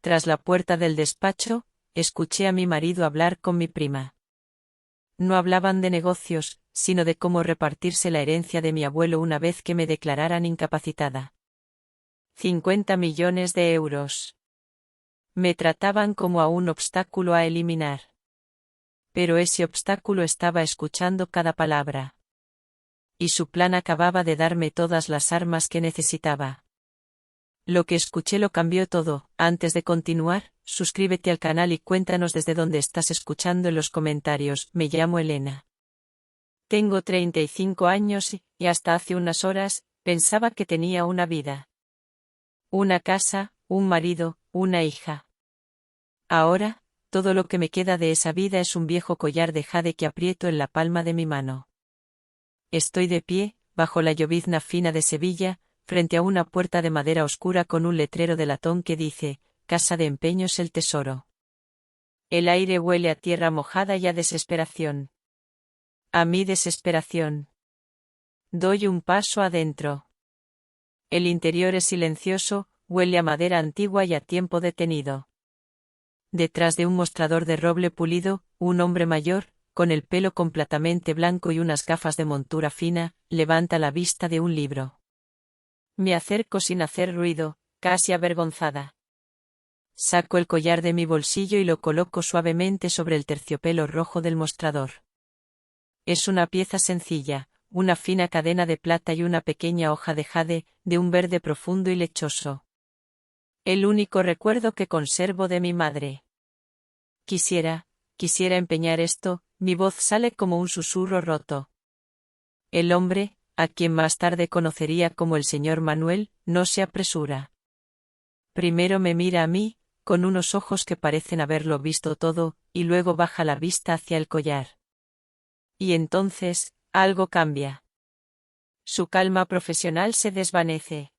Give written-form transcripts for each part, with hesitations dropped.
Tras la puerta del despacho, escuché a mi marido hablar con mi prima. No hablaban de negocios, sino de cómo repartirse la herencia de mi abuelo una vez que me declararan incapacitada. 50 millones de euros. Me trataban como a un obstáculo a eliminar. Pero ese obstáculo estaba escuchando cada palabra. Y su plan acababa de darme todas las armas que necesitaba. Lo que escuché lo cambió todo. Antes de continuar, suscríbete al canal y cuéntanos desde dónde estás escuchando en los comentarios. Me llamo Elena. Tengo 35 años y hasta hace unas horas, pensaba que tenía una vida. Una casa, un marido, una hija. Ahora, todo lo que me queda de esa vida es un viejo collar de jade que aprieto en la palma de mi mano. Estoy de pie, bajo la llovizna fina de Sevilla, frente a una puerta de madera oscura con un letrero de latón que dice, Casa de Empeños El Tesoro. El aire huele a tierra mojada y a desesperación. A mi desesperación. Doy un paso adentro. El interior es silencioso, huele a madera antigua y a tiempo detenido. Detrás de un mostrador de roble pulido, un hombre mayor, con el pelo completamente blanco y unas gafas de montura fina, levanta la vista de un libro. Me acerco sin hacer ruido, casi avergonzada. Saco el collar de mi bolsillo y lo coloco suavemente sobre el terciopelo rojo del mostrador. Es una pieza sencilla, una fina cadena de plata y una pequeña hoja de jade, de un verde profundo y lechoso. El único recuerdo que conservo de mi madre. Quisiera empeñar esto, mi voz sale como un susurro roto. El hombre, a quien más tarde conocería como el señor Manuel, no se apresura. Primero me mira a mí, con unos ojos que parecen haberlo visto todo, y luego baja la vista hacia el collar. Y entonces, algo cambia. Su calma profesional se desvanece.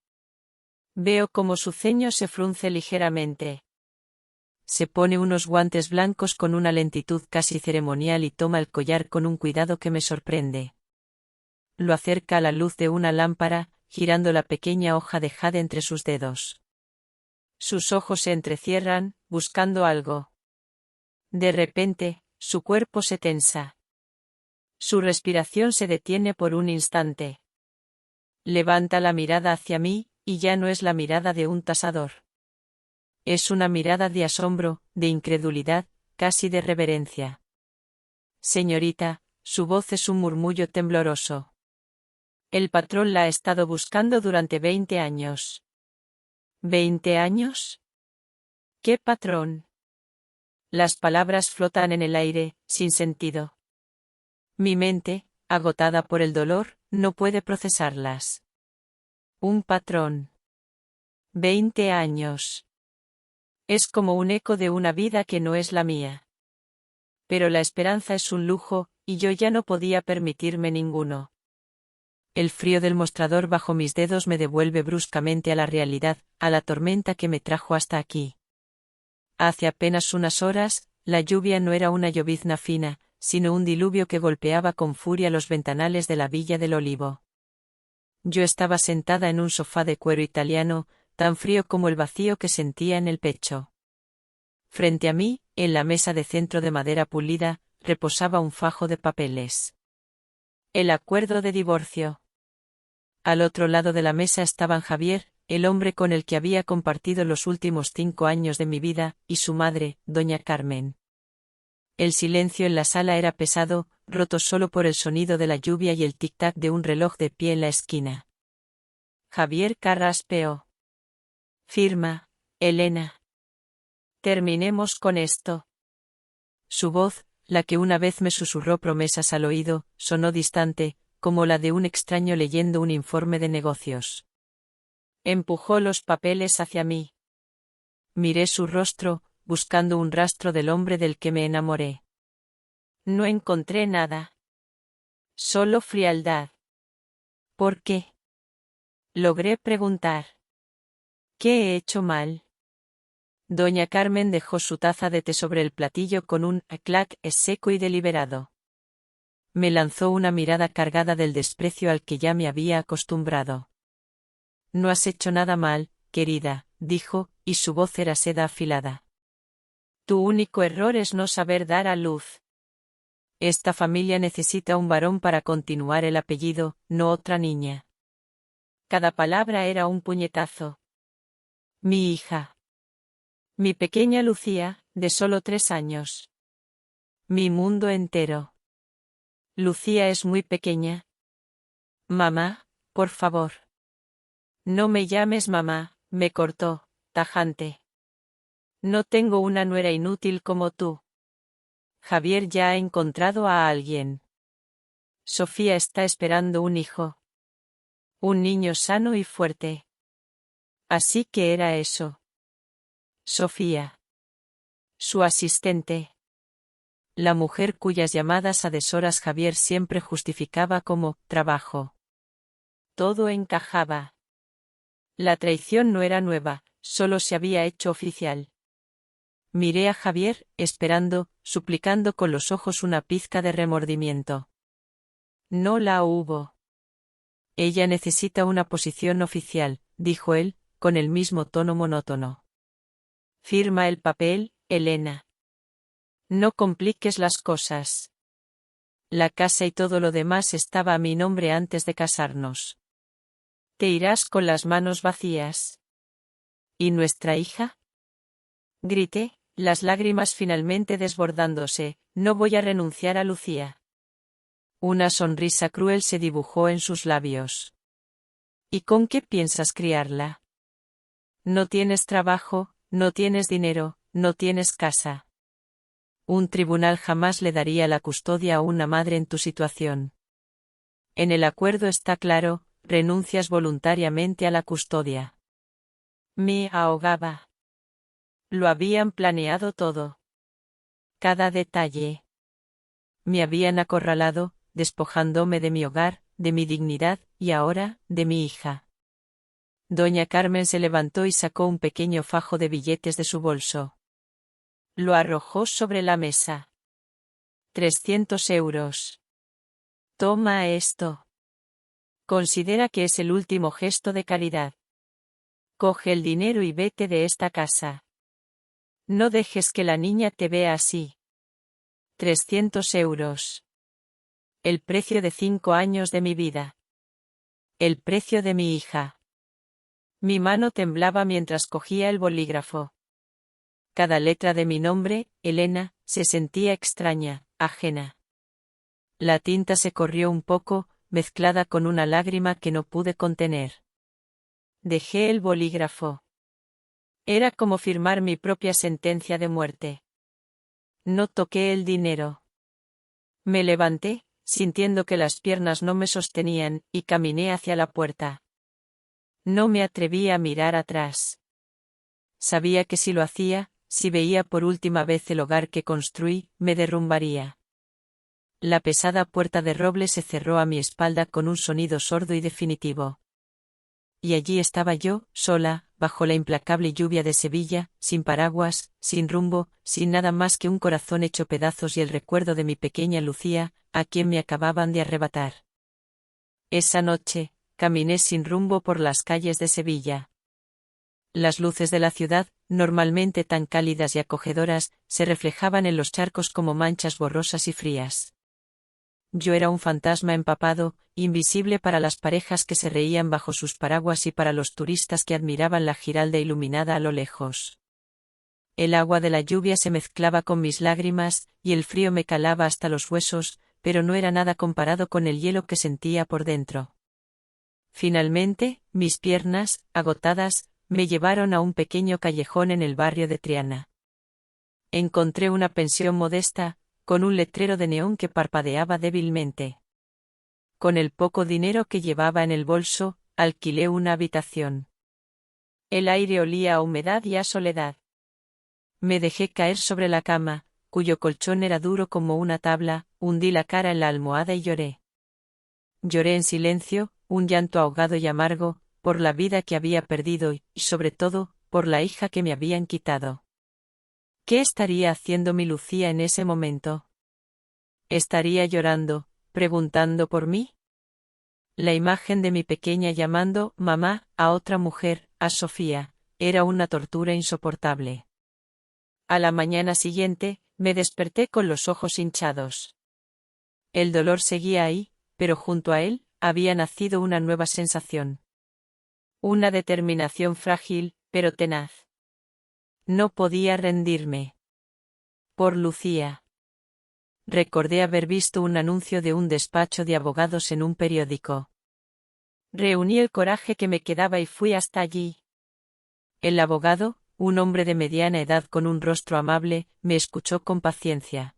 Veo como su ceño se frunce ligeramente. Se pone unos guantes blancos con una lentitud casi ceremonial y toma el collar con un cuidado que me sorprende. Lo acerca a la luz de una lámpara, girando la pequeña hoja de jade entre sus dedos. Sus ojos se entrecierran, buscando algo. De repente, su cuerpo se tensa. Su respiración se detiene por un instante. Levanta la mirada hacia mí, y ya no es la mirada de un tasador. Es una mirada de asombro, de incredulidad, casi de reverencia. Señorita, su voz es un murmullo tembloroso. El patrón la ha estado buscando durante 20 años. ¿20 años? ¿Qué patrón? Las palabras flotan en el aire, sin sentido. Mi mente, agotada por el dolor, no puede procesarlas. Un patrón. 20 años. Es como un eco de una vida que no es la mía. Pero la esperanza es un lujo, y yo ya no podía permitirme ninguno. El frío del mostrador bajo mis dedos me devuelve bruscamente a la realidad, a la tormenta que me trajo hasta aquí. Hace apenas unas horas, la lluvia no era una llovizna fina, sino un diluvio que golpeaba con furia los ventanales de la Villa del Olivo. Yo estaba sentada en un sofá de cuero italiano, tan frío como el vacío que sentía en el pecho. Frente a mí, en la mesa de centro de madera pulida, reposaba un fajo de papeles. El acuerdo de divorcio. Al otro lado de la mesa estaban Javier, el hombre con el que había compartido los últimos 5 años de mi vida, y su madre, doña Carmen. El silencio en la sala era pesado, roto solo por el sonido de la lluvia y el tic-tac de un reloj de pie en la esquina. Javier carraspeó. Firma, Elena. Terminemos con esto. Su voz, la que una vez me susurró promesas al oído, sonó distante, como la de un extraño leyendo un informe de negocios. Empujó los papeles hacia mí. Miré su rostro, buscando un rastro del hombre del que me enamoré. No encontré nada. Solo frialdad. ¿Por qué? Logré preguntar. ¿Qué he hecho mal? Doña Carmen dejó su taza de té sobre el platillo con un clac seco y deliberado. Me lanzó una mirada cargada del desprecio al que ya me había acostumbrado. No has hecho nada mal, querida, dijo, y su voz era seda afilada. Tu único error es no saber dar a luz. Esta familia necesita un varón para continuar el apellido, no otra niña. Cada palabra era un puñetazo. Mi hija. Mi pequeña Lucía, de solo 3 años. Mi mundo entero. Lucía es muy pequeña. Mamá, por favor. No me llames mamá, me cortó, tajante. No tengo una nuera inútil como tú. Javier ya ha encontrado a alguien. Sofía está esperando un hijo. Un niño sano y fuerte. Así que era eso. Sofía. Su asistente. La mujer cuyas llamadas a deshoras Javier siempre justificaba como trabajo. Todo encajaba. La traición no era nueva, solo se había hecho oficial. Miré a Javier, esperando, suplicando con los ojos una pizca de remordimiento. No la hubo. Ella necesita una posición oficial, dijo él, con el mismo tono monótono. Firma el papel, Elena. No compliques las cosas. La casa y todo lo demás estaba a mi nombre antes de casarnos. Te irás con las manos vacías. ¿Y nuestra hija? Grité, las lágrimas finalmente desbordándose, no voy a renunciar a Lucía. Una sonrisa cruel se dibujó en sus labios. ¿Y con qué piensas criarla? No tienes trabajo, no tienes dinero, no tienes casa. Un tribunal jamás le daría la custodia a una madre en tu situación. En el acuerdo está claro, renuncias voluntariamente a la custodia. Me ahogaba. Lo habían planeado todo. Cada detalle. Me habían acorralado, despojándome de mi hogar, de mi dignidad, y ahora, de mi hija. Doña Carmen se levantó y sacó un pequeño fajo de billetes de su bolso. Lo arrojó sobre la mesa. 300 euros. Toma esto. Considera que es el último gesto de caridad. Coge el dinero y vete de esta casa. No dejes que la niña te vea así. 300 euros. El precio de 5 años de mi vida. El precio de mi hija. Mi mano temblaba mientras cogía el bolígrafo. Cada letra de mi nombre, Elena, se sentía extraña, ajena. La tinta se corrió un poco, mezclada con una lágrima que no pude contener. Dejé el bolígrafo. Era como firmar mi propia sentencia de muerte. No toqué el dinero. Me levanté, sintiendo que las piernas no me sostenían, y caminé hacia la puerta. No me atreví a mirar atrás. Sabía que si lo hacía, si veía por última vez el hogar que construí, me derrumbaría. La pesada puerta de roble se cerró a mi espalda con un sonido sordo y definitivo. Y allí estaba yo, sola, bajo la implacable lluvia de Sevilla, sin paraguas, sin rumbo, sin nada más que un corazón hecho pedazos y el recuerdo de mi pequeña Lucía, a quien me acababan de arrebatar. Esa noche, caminé sin rumbo por las calles de Sevilla. Las luces de la ciudad, normalmente tan cálidas y acogedoras, se reflejaban en los charcos como manchas borrosas y frías. Yo era un fantasma empapado, invisible para las parejas que se reían bajo sus paraguas y para los turistas que admiraban la Giralda iluminada a lo lejos. El agua de la lluvia se mezclaba con mis lágrimas, y el frío me calaba hasta los huesos, pero no era nada comparado con el hielo que sentía por dentro. Finalmente, mis piernas, agotadas, me llevaron a un pequeño callejón en el barrio de Triana. Encontré una pensión modesta, con un letrero de neón que parpadeaba débilmente. Con el poco dinero que llevaba en el bolso, alquilé una habitación. El aire olía a humedad y a soledad. Me dejé caer sobre la cama, cuyo colchón era duro como una tabla, hundí la cara en la almohada y lloré. Lloré en silencio, un llanto ahogado y amargo, por la vida que había perdido y, sobre todo, por la hija que me habían quitado. ¿Qué estaría haciendo mi Lucía en ese momento? ¿Estaría llorando, preguntando por mí? La imagen de mi pequeña llamando mamá a otra mujer, a Sofía, era una tortura insoportable. A la mañana siguiente, me desperté con los ojos hinchados. El dolor seguía ahí, pero junto a él, había nacido una nueva sensación. Una determinación frágil, pero tenaz. No podía rendirme. Por Lucía. Recordé haber visto un anuncio de un despacho de abogados en un periódico. Reuní el coraje que me quedaba y fui hasta allí. El abogado, un hombre de mediana edad con un rostro amable, me escuchó con paciencia.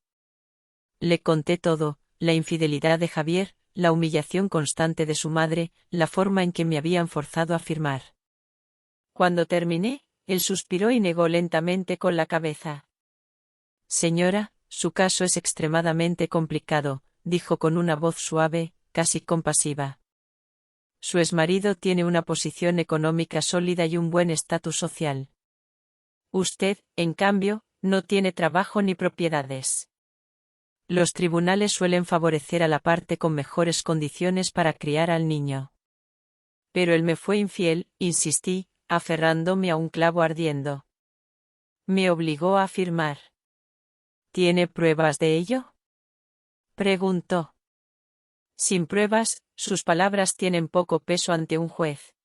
Le conté todo, la infidelidad de Javier, la humillación constante de su madre, la forma en que me habían forzado a firmar. Cuando terminé, él suspiró y negó lentamente con la cabeza. Señora, su caso es extremadamente complicado, dijo con una voz suave, casi compasiva. Su exmarido tiene una posición económica sólida y un buen estatus social. Usted, en cambio, no tiene trabajo ni propiedades. Los tribunales suelen favorecer a la parte con mejores condiciones para criar al niño. Pero él me fue infiel, insistí, aferrándome a un clavo ardiendo. Me obligó a firmar. ¿Tiene pruebas de ello?, preguntó. Sin pruebas, sus palabras tienen poco peso ante un juez.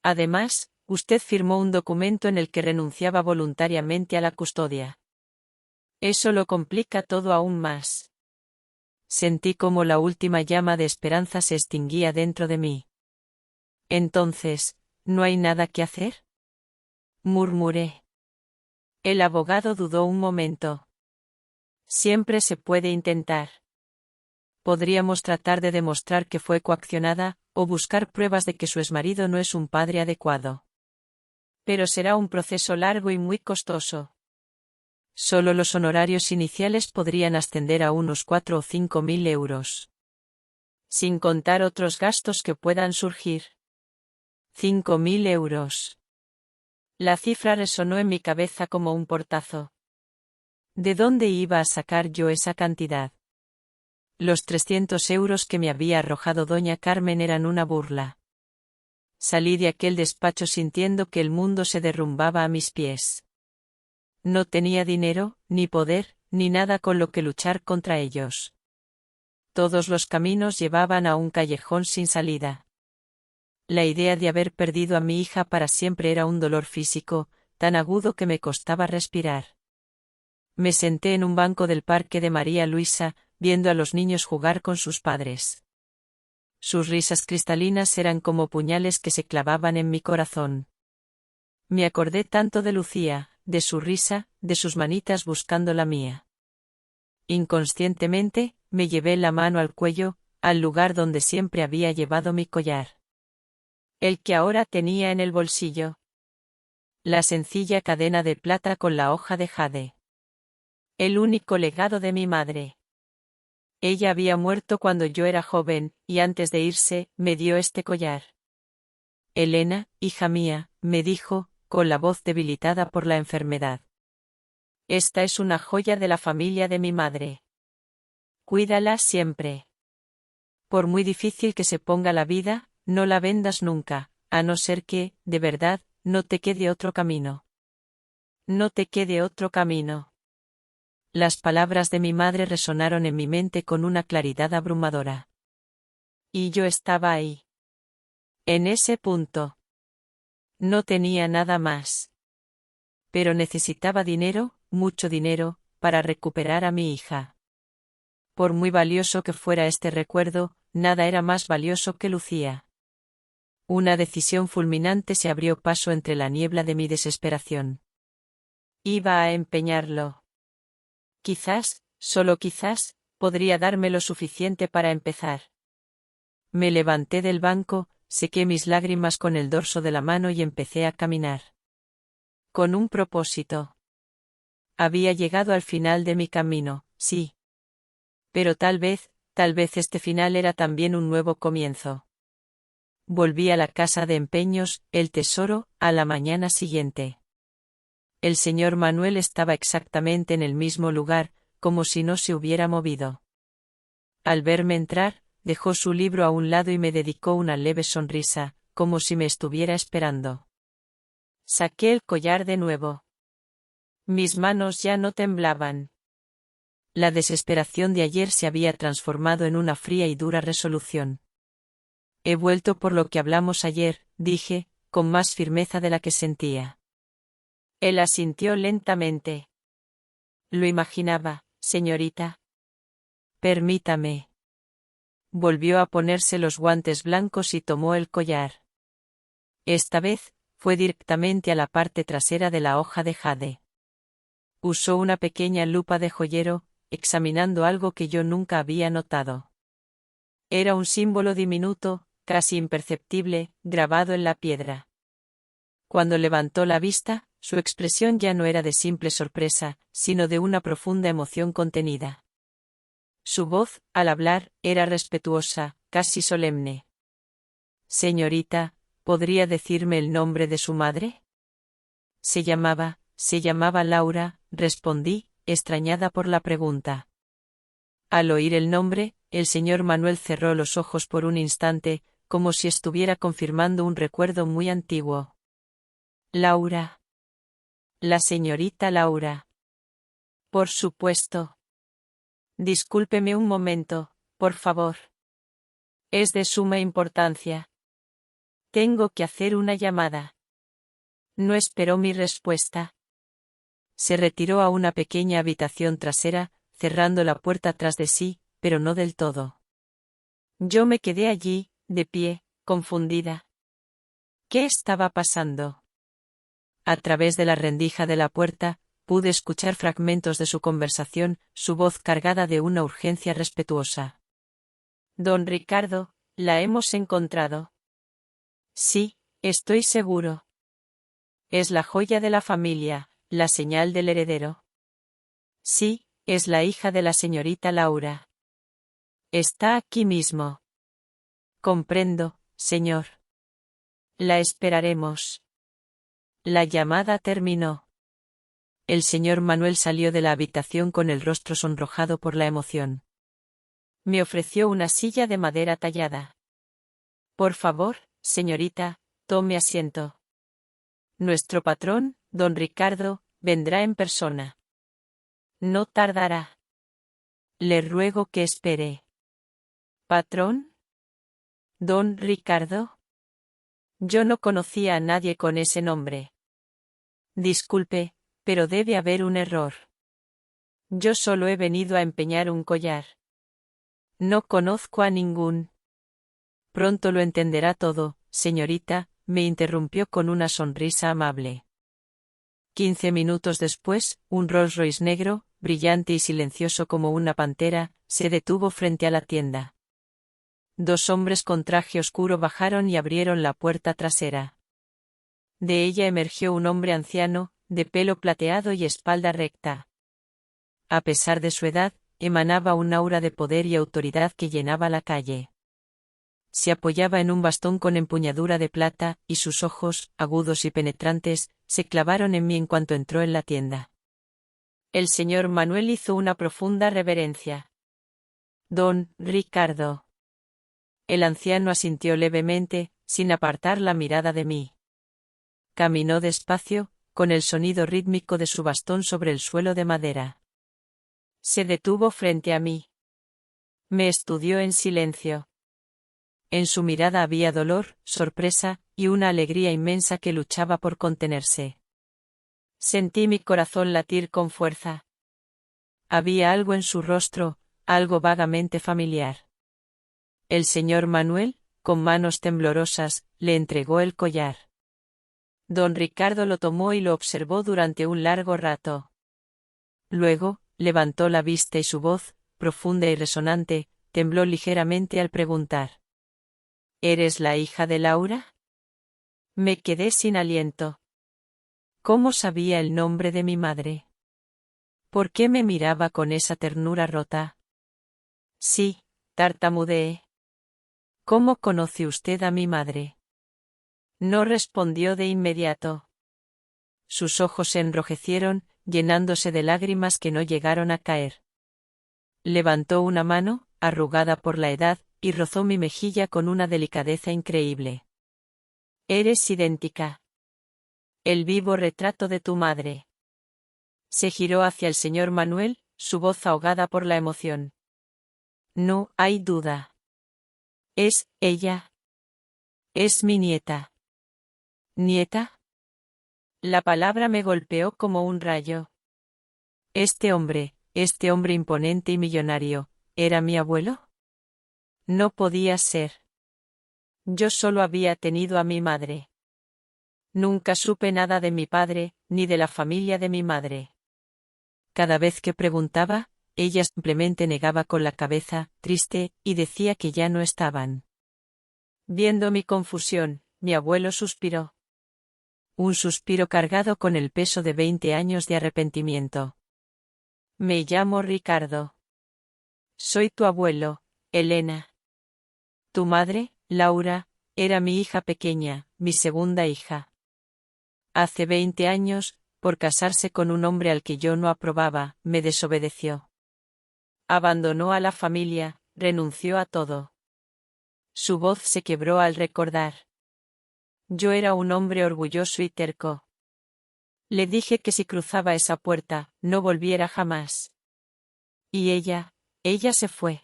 Además, usted firmó un documento en el que renunciaba voluntariamente a la custodia. Eso lo complica todo aún más. Sentí como la última llama de esperanza se extinguía dentro de mí. Entonces, ¿no hay nada que hacer?, murmuré. El abogado dudó un momento. Siempre se puede intentar. Podríamos tratar de demostrar que fue coaccionada, o buscar pruebas de que su exmarido no es un padre adecuado. Pero será un proceso largo y muy costoso. Solo los honorarios iniciales podrían ascender a unos 4 o 5 mil euros. Sin contar otros gastos que puedan surgir. 5.000 euros. La cifra resonó en mi cabeza como un portazo. ¿De dónde iba a sacar yo esa cantidad? Los 300 euros que me había arrojado doña Carmen eran una burla. Salí de aquel despacho sintiendo que el mundo se derrumbaba a mis pies. No tenía dinero, ni poder, ni nada con lo que luchar contra ellos. Todos los caminos llevaban a un callejón sin salida. La idea de haber perdido a mi hija para siempre era un dolor físico, tan agudo que me costaba respirar. Me senté en un banco del parque de María Luisa, viendo a los niños jugar con sus padres. Sus risas cristalinas eran como puñales que se clavaban en mi corazón. Me acordé tanto de Lucía, de su risa, de sus manitas buscando la mía. Inconscientemente, me llevé la mano al cuello, al lugar donde siempre había llevado mi collar. El que ahora tenía en el bolsillo. La sencilla cadena de plata con la hoja de jade. El único legado de mi madre. Ella había muerto cuando yo era joven, y antes de irse, me dio este collar. Elena, hija mía, me dijo, con la voz debilitada por la enfermedad. Esta es una joya de la familia de mi madre. Cuídala siempre. Por muy difícil que se ponga la vida, no la vendas nunca, a no ser que, de verdad, no te quede otro camino. No te quede otro camino. Las palabras de mi madre resonaron en mi mente con una claridad abrumadora. Y yo estaba ahí. En ese punto. No tenía nada más. Pero necesitaba dinero, mucho dinero, para recuperar a mi hija. Por muy valioso que fuera este recuerdo, nada era más valioso que Lucía. Una decisión fulminante se abrió paso entre la niebla de mi desesperación. Iba a empeñarlo. Quizás, solo quizás, podría darme lo suficiente para empezar. Me levanté del banco, sequé mis lágrimas con el dorso de la mano y empecé a caminar. Con un propósito. Había llegado al final de mi camino, sí. Pero tal vez este final era también un nuevo comienzo. Volví a la casa de empeños, el Tesoro, a la mañana siguiente. El señor Manuel estaba exactamente en el mismo lugar, como si no se hubiera movido. Al verme entrar, dejó su libro a un lado y me dedicó una leve sonrisa, como si me estuviera esperando. Saqué el collar de nuevo. Mis manos ya no temblaban. La desesperación de ayer se había transformado en una fría y dura resolución. He vuelto por lo que hablamos ayer, dije, con más firmeza de la que sentía. Él asintió lentamente. Lo imaginaba, señorita. Permítame. Volvió a ponerse los guantes blancos y tomó el collar. Esta vez, fue directamente a la parte trasera de la hoja de jade. Usó una pequeña lupa de joyero, examinando algo que yo nunca había notado. Era un símbolo diminuto, casi imperceptible, grabado en la piedra. Cuando levantó la vista, su expresión ya no era de simple sorpresa, sino de una profunda emoción contenida. Su voz, al hablar, era respetuosa, casi solemne. Señorita, ¿podría decirme el nombre de su madre? Se llamaba Laura, respondí, extrañada por la pregunta. Al oír el nombre, el señor Manuel cerró los ojos por un instante, como si estuviera confirmando un recuerdo muy antiguo. Laura. La señorita Laura. Por supuesto. Discúlpeme un momento, por favor. Es de suma importancia. Tengo que hacer una llamada. No esperó mi respuesta. Se retiró a una pequeña habitación trasera, cerrando la puerta tras de sí, pero no del todo. Yo me quedé allí, de pie, confundida. ¿Qué estaba pasando? A través de la rendija de la puerta, pude escuchar fragmentos de su conversación, su voz cargada de una urgencia respetuosa. Don Ricardo, la hemos encontrado. Sí, estoy seguro. Es la joya de la familia, la señal del heredero. Sí, es la hija de la señorita Laura. Está aquí mismo. Comprendo, señor. La esperaremos. La llamada terminó. El señor Manuel salió de la habitación con el rostro sonrojado por la emoción. Me ofreció una silla de madera tallada. Por favor, señorita, tome asiento. Nuestro patrón, don Ricardo, vendrá en persona. No tardará. Le ruego que espere. ¿Patrón? ¿Don Ricardo? Yo no conocía a nadie con ese nombre. Disculpe, pero debe haber un error. Yo solo he venido a empeñar un collar. No conozco a ningún. Pronto lo entenderá todo, señorita, me interrumpió con una sonrisa amable. 15 minutos después, un Rolls Royce negro, brillante y silencioso como una pantera, se detuvo frente a la tienda. Dos hombres con traje oscuro bajaron y abrieron la puerta trasera. De ella emergió un hombre anciano, de pelo plateado y espalda recta. A pesar de su edad, emanaba un aura de poder y autoridad que llenaba la calle. Se apoyaba en un bastón con empuñadura de plata, y sus ojos, agudos y penetrantes, se clavaron en mí en cuanto entró en la tienda. El señor Manuel hizo una profunda reverencia. Don Ricardo. El anciano asintió levemente, sin apartar la mirada de mí. Caminó despacio, con el sonido rítmico de su bastón sobre el suelo de madera. Se detuvo frente a mí. Me estudió en silencio. En su mirada había dolor, sorpresa, y una alegría inmensa que luchaba por contenerse. Sentí mi corazón latir con fuerza. Había algo en su rostro, algo vagamente familiar. El señor Manuel, con manos temblorosas, le entregó el collar. Don Ricardo lo tomó y lo observó durante un largo rato. Luego, levantó la vista y su voz, profunda y resonante, tembló ligeramente al preguntar: ¿Eres la hija de Laura? Me quedé sin aliento. ¿Cómo sabía el nombre de mi madre? ¿Por qué me miraba con esa ternura rota? Sí, tartamudeé. ¿Cómo conoce usted a mi madre? No respondió de inmediato. Sus ojos se enrojecieron, llenándose de lágrimas que no llegaron a caer. Levantó una mano, arrugada por la edad, y rozó mi mejilla con una delicadeza increíble. Eres idéntica. El vivo retrato de tu madre. Se giró hacia el señor Manuel, su voz ahogada por la emoción. No hay duda. Es ella. Es mi nieta. ¿Nieta? La palabra me golpeó como un rayo. Este hombre imponente y millonario, ¿era mi abuelo? No podía ser. Yo solo había tenido a mi madre. Nunca supe nada de mi padre, ni de la familia de mi madre. Cada vez que preguntaba, ella simplemente negaba con la cabeza, triste, y decía que ya no estaban. Viendo mi confusión, mi abuelo suspiró. Un suspiro cargado con el peso de 20 años de arrepentimiento. Me llamo Ricardo. Soy tu abuelo, Elena. Tu madre, Laura, era mi hija pequeña, mi segunda hija. Hace 20 años, por casarse con un hombre al que yo no aprobaba, me desobedeció. Abandonó a la familia, renunció a todo. Su voz se quebró al recordar. Yo era un hombre orgulloso y terco. Le dije que si cruzaba esa puerta, no volviera jamás. Y ella se fue.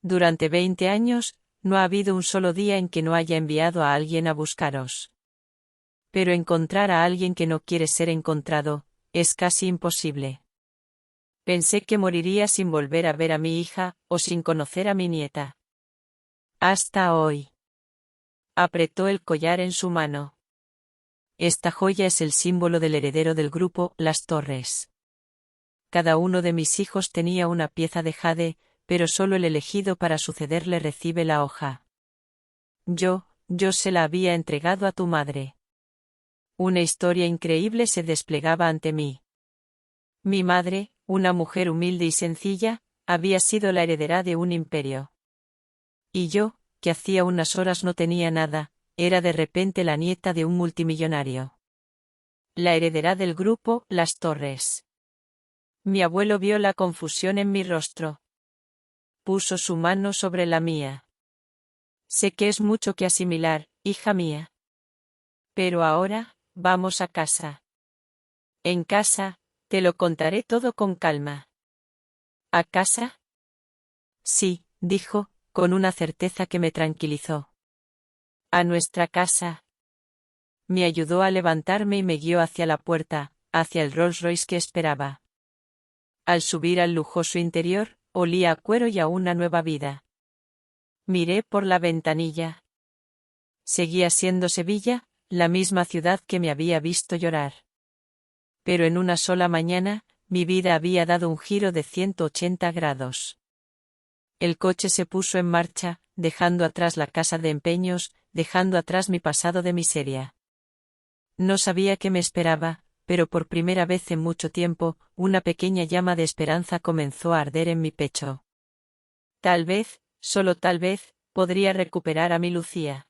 Durante 20 años, no ha habido un solo día en que no haya enviado a alguien a buscaros. Pero encontrar a alguien que no quiere ser encontrado, es casi imposible. Pensé que moriría sin volver a ver a mi hija, o sin conocer a mi nieta. Hasta hoy. Apretó el collar en su mano. Esta joya es el símbolo del heredero del grupo Las Torres. Cada uno de mis hijos tenía una pieza de jade, pero solo el elegido para sucederle recibe la hoja. Yo se la había entregado a tu madre. Una historia increíble se desplegaba ante mí. Mi madre, una mujer humilde y sencilla, había sido la heredera de un imperio. Y yo, que hacía unas horas no tenía nada, era de repente la nieta de un multimillonario. La heredera del grupo Las Torres. Mi abuelo vio la confusión en mi rostro. Puso su mano sobre la mía. Sé que es mucho que asimilar, hija mía. Pero ahora, vamos a casa. En casa, te lo contaré todo con calma. ¿A casa? Sí, dijo, con una certeza que me tranquilizó. A nuestra casa. Me ayudó a levantarme y me guió hacia la puerta, hacia el Rolls Royce que esperaba. Al subir al lujoso interior, olía a cuero y a una nueva vida. Miré por la ventanilla. Seguía siendo Sevilla, la misma ciudad que me había visto llorar. Pero en una sola mañana, mi vida había dado un giro de 180 grados. El coche se puso en marcha, dejando atrás la casa de empeños, dejando atrás mi pasado de miseria. No sabía qué me esperaba, pero por primera vez en mucho tiempo, una pequeña llama de esperanza comenzó a arder en mi pecho. Tal vez, solo tal vez, podría recuperar a mi Lucía.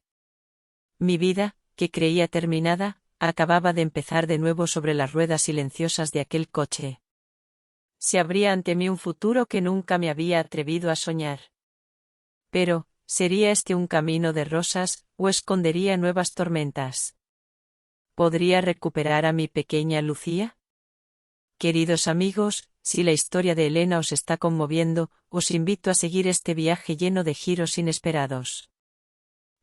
Mi vida, que creía terminada, acababa de empezar de nuevo sobre las ruedas silenciosas de aquel coche. Se abría ante mí un futuro que nunca me había atrevido a soñar. Pero, ¿sería este un camino de rosas, o escondería nuevas tormentas? ¿Podría recuperar a mi pequeña Lucía? Queridos amigos, si la historia de Elena os está conmoviendo, os invito a seguir este viaje lleno de giros inesperados.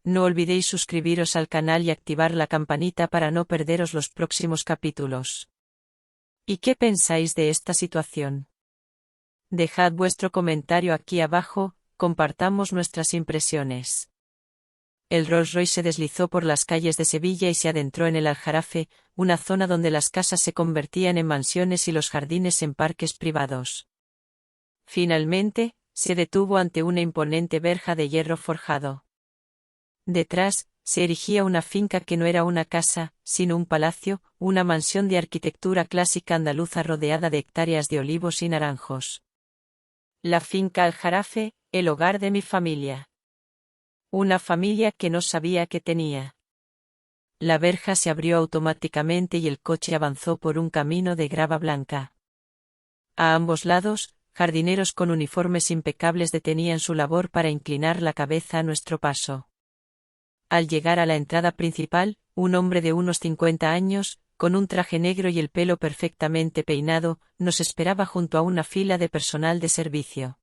No olvidéis suscribiros al canal y activar la campanita para no perderos los próximos capítulos. ¿Y qué pensáis de esta situación? Dejad vuestro comentario aquí abajo, compartamos nuestras impresiones. El Rolls Royce se deslizó por las calles de Sevilla y se adentró en el Aljarafe, una zona donde las casas se convertían en mansiones y los jardines en parques privados. Finalmente, se detuvo ante una imponente verja de hierro forjado. Detrás, se erigía una finca que no era una casa, sino un palacio, una mansión de arquitectura clásica andaluza rodeada de hectáreas de olivos y naranjos. La finca Aljarafe, el hogar de mi familia. Una familia que no sabía que tenía. La verja se abrió automáticamente y el coche avanzó por un camino de grava blanca. A ambos lados, jardineros con uniformes impecables detenían su labor para inclinar la cabeza a nuestro paso. Al llegar a la entrada principal, un hombre de unos 50 años, con un traje negro y el pelo perfectamente peinado, nos esperaba junto a una fila de personal de servicio.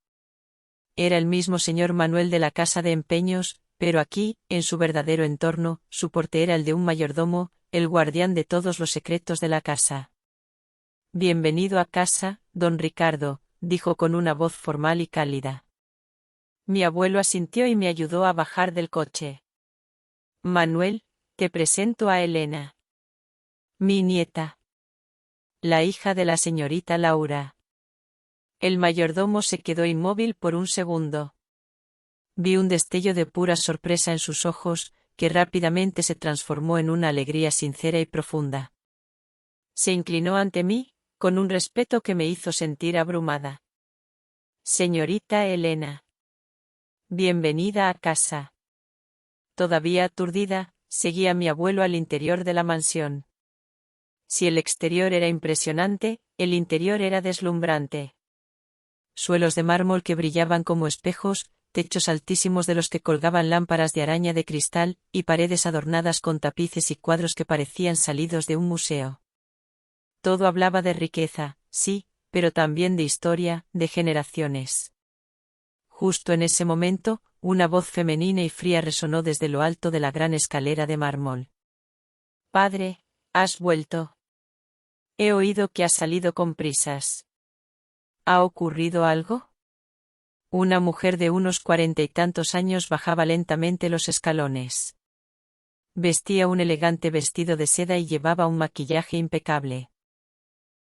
Era el mismo señor Manuel de la casa de empeños, pero aquí, en su verdadero entorno, su porte era el de un mayordomo, el guardián de todos los secretos de la casa. Bienvenido a casa, don Ricardo, dijo con una voz formal y cálida. Mi abuelo asintió y me ayudó a bajar del coche. Manuel, te presento a Elena. Mi nieta. La hija de la señorita Laura. El mayordomo se quedó inmóvil por un segundo. Vi un destello de pura sorpresa en sus ojos, que rápidamente se transformó en una alegría sincera y profunda. Se inclinó ante mí, con un respeto que me hizo sentir abrumada. Señorita Elena. Bienvenida a casa. Todavía aturdida, seguí a mi abuelo al interior de la mansión. Si el exterior era impresionante, el interior era deslumbrante. Suelos de mármol que brillaban como espejos, techos altísimos de los que colgaban lámparas de araña de cristal, y paredes adornadas con tapices y cuadros que parecían salidos de un museo. Todo hablaba de riqueza, sí, pero también de historia, de generaciones. Justo en ese momento, una voz femenina y fría resonó desde lo alto de la gran escalera de mármol. Padre, has vuelto. He oído que has salido con prisas. ¿Ha ocurrido algo? Una mujer de unos 40 y tantos años bajaba lentamente los escalones. Vestía un elegante vestido de seda y llevaba un maquillaje impecable.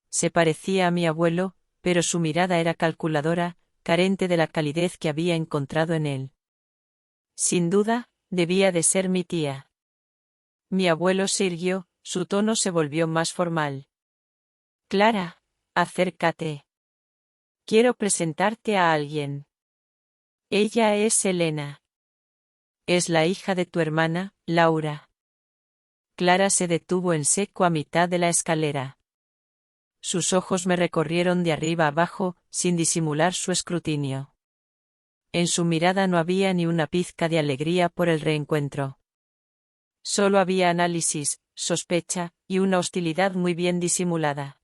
Se parecía a mi abuelo, pero su mirada era calculadora, carente de la calidez que había encontrado en él. Sin duda, debía de ser mi tía. Mi abuelo se irguió, su tono se volvió más formal. Clara, acércate. Quiero presentarte a alguien. Ella es Elena. Es la hija de tu hermana, Laura. Clara se detuvo en seco a mitad de la escalera. Sus ojos me recorrieron de arriba abajo, sin disimular su escrutinio. En su mirada no había ni una pizca de alegría por el reencuentro. Solo había análisis, sospecha, y una hostilidad muy bien disimulada.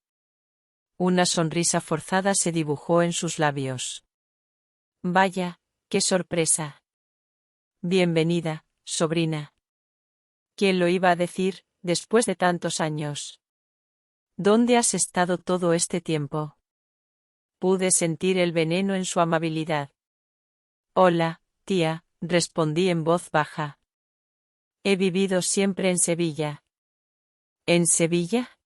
Una sonrisa forzada se dibujó en sus labios. Vaya, qué sorpresa. Bienvenida, sobrina. ¿Quién lo iba a decir, después de tantos años? ¿Dónde has estado todo este tiempo? Pude sentir el veneno en su amabilidad. Hola, tía, respondí en voz baja. He vivido siempre en Sevilla. ¿En Sevilla?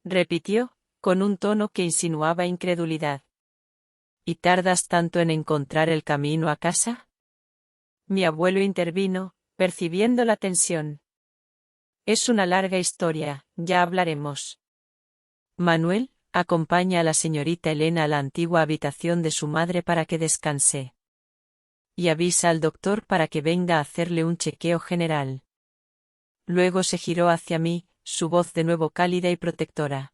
Repitió, con un tono que insinuaba incredulidad. ¿Y tardas tanto en encontrar el camino a casa? Mi abuelo intervino, percibiendo la tensión. Es una larga historia, ya hablaremos. Manuel, acompaña a la señorita Elena a la antigua habitación de su madre para que descanse. Y avisa al doctor para que venga a hacerle un chequeo general. Luego se giró hacia mí, su voz de nuevo cálida y protectora.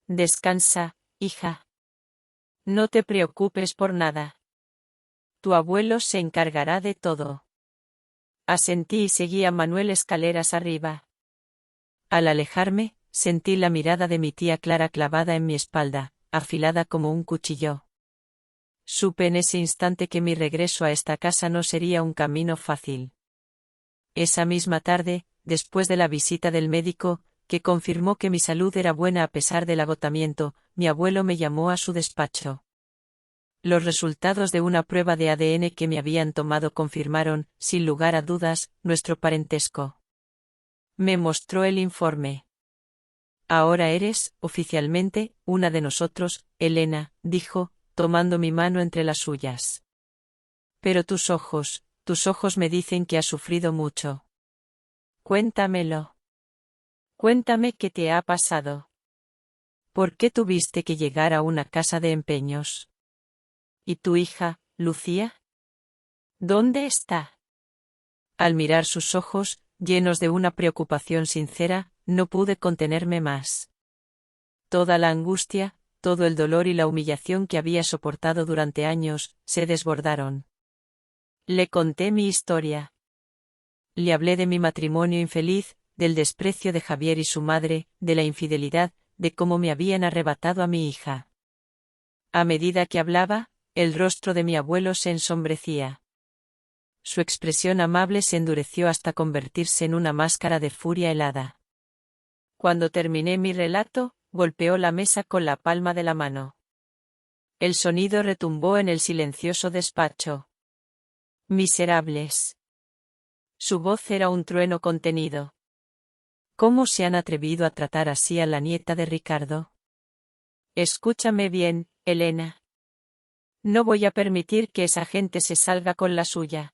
Descansa, hija. No te preocupes por nada. Tu abuelo se encargará de todo. Asentí y seguí a Manuel escaleras arriba. Al alejarme, sentí la mirada de mi tía Clara clavada en mi espalda, afilada como un cuchillo. Supe en ese instante que mi regreso a esta casa no sería un camino fácil. Esa misma tarde, después de la visita del médico, que confirmó que mi salud era buena a pesar del agotamiento, mi abuelo me llamó a su despacho. Los resultados de una prueba de ADN que me habían tomado confirmaron, sin lugar a dudas, nuestro parentesco. Me mostró el informe. Ahora eres, oficialmente, una de nosotros, Elena, dijo, tomando mi mano entre las suyas. Pero tus ojos me dicen que has sufrido mucho. Cuéntamelo. Cuéntame qué te ha pasado. ¿Por qué tuviste que llegar a una casa de empeños? ¿Y tu hija, Lucía? ¿Dónde está? Al mirar sus ojos, llenos de una preocupación sincera, no pude contenerme más. Toda la angustia, todo el dolor y la humillación que había soportado durante años, se desbordaron. Le conté mi historia. Le hablé de mi matrimonio infeliz, del desprecio de Javier y su madre, de la infidelidad, de cómo me habían arrebatado a mi hija. A medida que hablaba, el rostro de mi abuelo se ensombrecía. Su expresión amable se endureció hasta convertirse en una máscara de furia helada. Cuando terminé mi relato, golpeó la mesa con la palma de la mano. El sonido retumbó en el silencioso despacho. Miserables. Su voz era un trueno contenido. ¿Cómo se han atrevido a tratar así a la nieta de Ricardo? Escúchame bien, Elena. No voy a permitir que esa gente se salga con la suya.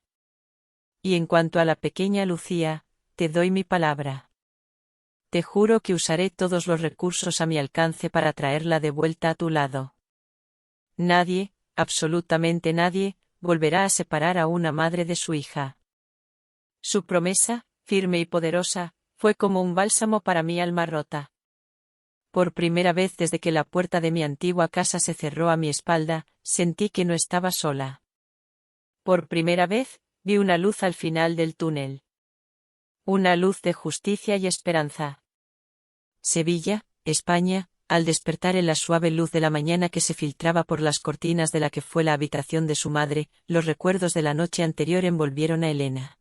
Y en cuanto a la pequeña Lucía, te doy mi palabra. Te juro que usaré todos los recursos a mi alcance para traerla de vuelta a tu lado. Nadie, absolutamente nadie, volverá a separar a una madre de su hija. Su promesa, firme y poderosa, fue como un bálsamo para mi alma rota. Por primera vez desde que la puerta de mi antigua casa se cerró a mi espalda, sentí que no estaba sola. Por primera vez, vi una luz al final del túnel. Una luz de justicia y esperanza. Sevilla, España, al despertar en la suave luz de la mañana que se filtraba por las cortinas de la que fue la habitación de su madre, los recuerdos de la noche anterior envolvieron a Elena.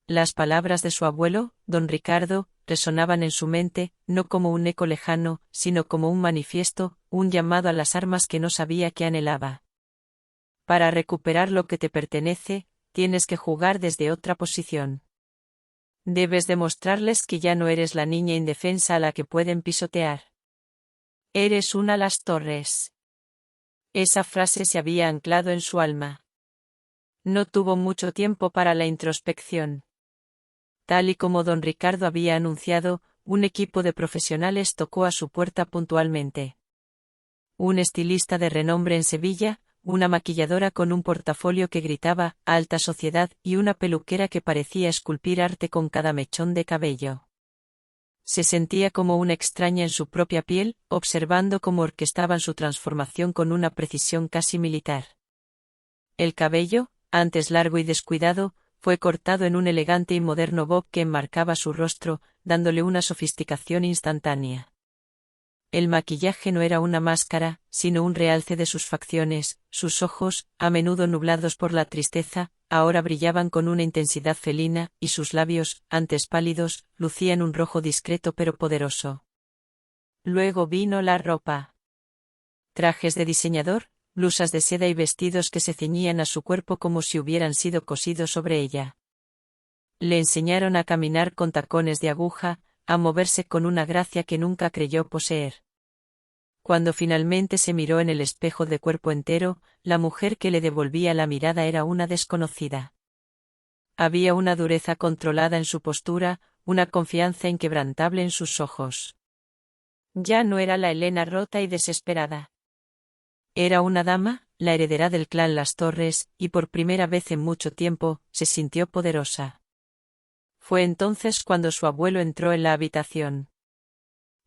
Las palabras de su abuelo, don Ricardo, resonaban en su mente, no como un eco lejano, sino como un manifiesto, un llamado a las armas que no sabía que anhelaba. Para recuperar lo que te pertenece, tienes que jugar desde otra posición. Debes demostrarles que ya no eres la niña indefensa a la que pueden pisotear. Eres una Las Torres. Esa frase se había anclado en su alma. No tuvo mucho tiempo para la introspección. Tal y como don Ricardo había anunciado, un equipo de profesionales tocó a su puerta puntualmente. Un estilista de renombre en Sevilla, una maquilladora con un portafolio que gritaba «alta sociedad» y una peluquera que parecía esculpir arte con cada mechón de cabello. Se sentía como una extraña en su propia piel, observando cómo orquestaban su transformación con una precisión casi militar. El cabello, antes largo y descuidado, fue cortado en un elegante y moderno bob que enmarcaba su rostro, dándole una sofisticación instantánea. El maquillaje no era una máscara, sino un realce de sus facciones, sus ojos, a menudo nublados por la tristeza, ahora brillaban con una intensidad felina, y sus labios, antes pálidos, lucían un rojo discreto pero poderoso. Luego vino la ropa. Trajes de diseñador, blusas de seda y vestidos que se ceñían a su cuerpo como si hubieran sido cosidos sobre ella. Le enseñaron a caminar con tacones de aguja, a moverse con una gracia que nunca creyó poseer. Cuando finalmente se miró en el espejo de cuerpo entero, la mujer que le devolvía la mirada era una desconocida. Había una dureza controlada en su postura, una confianza inquebrantable en sus ojos. Ya no era la Elena rota y desesperada. Era una dama, la heredera del clan Las Torres, y por primera vez en mucho tiempo, se sintió poderosa. Fue entonces cuando su abuelo entró en la habitación.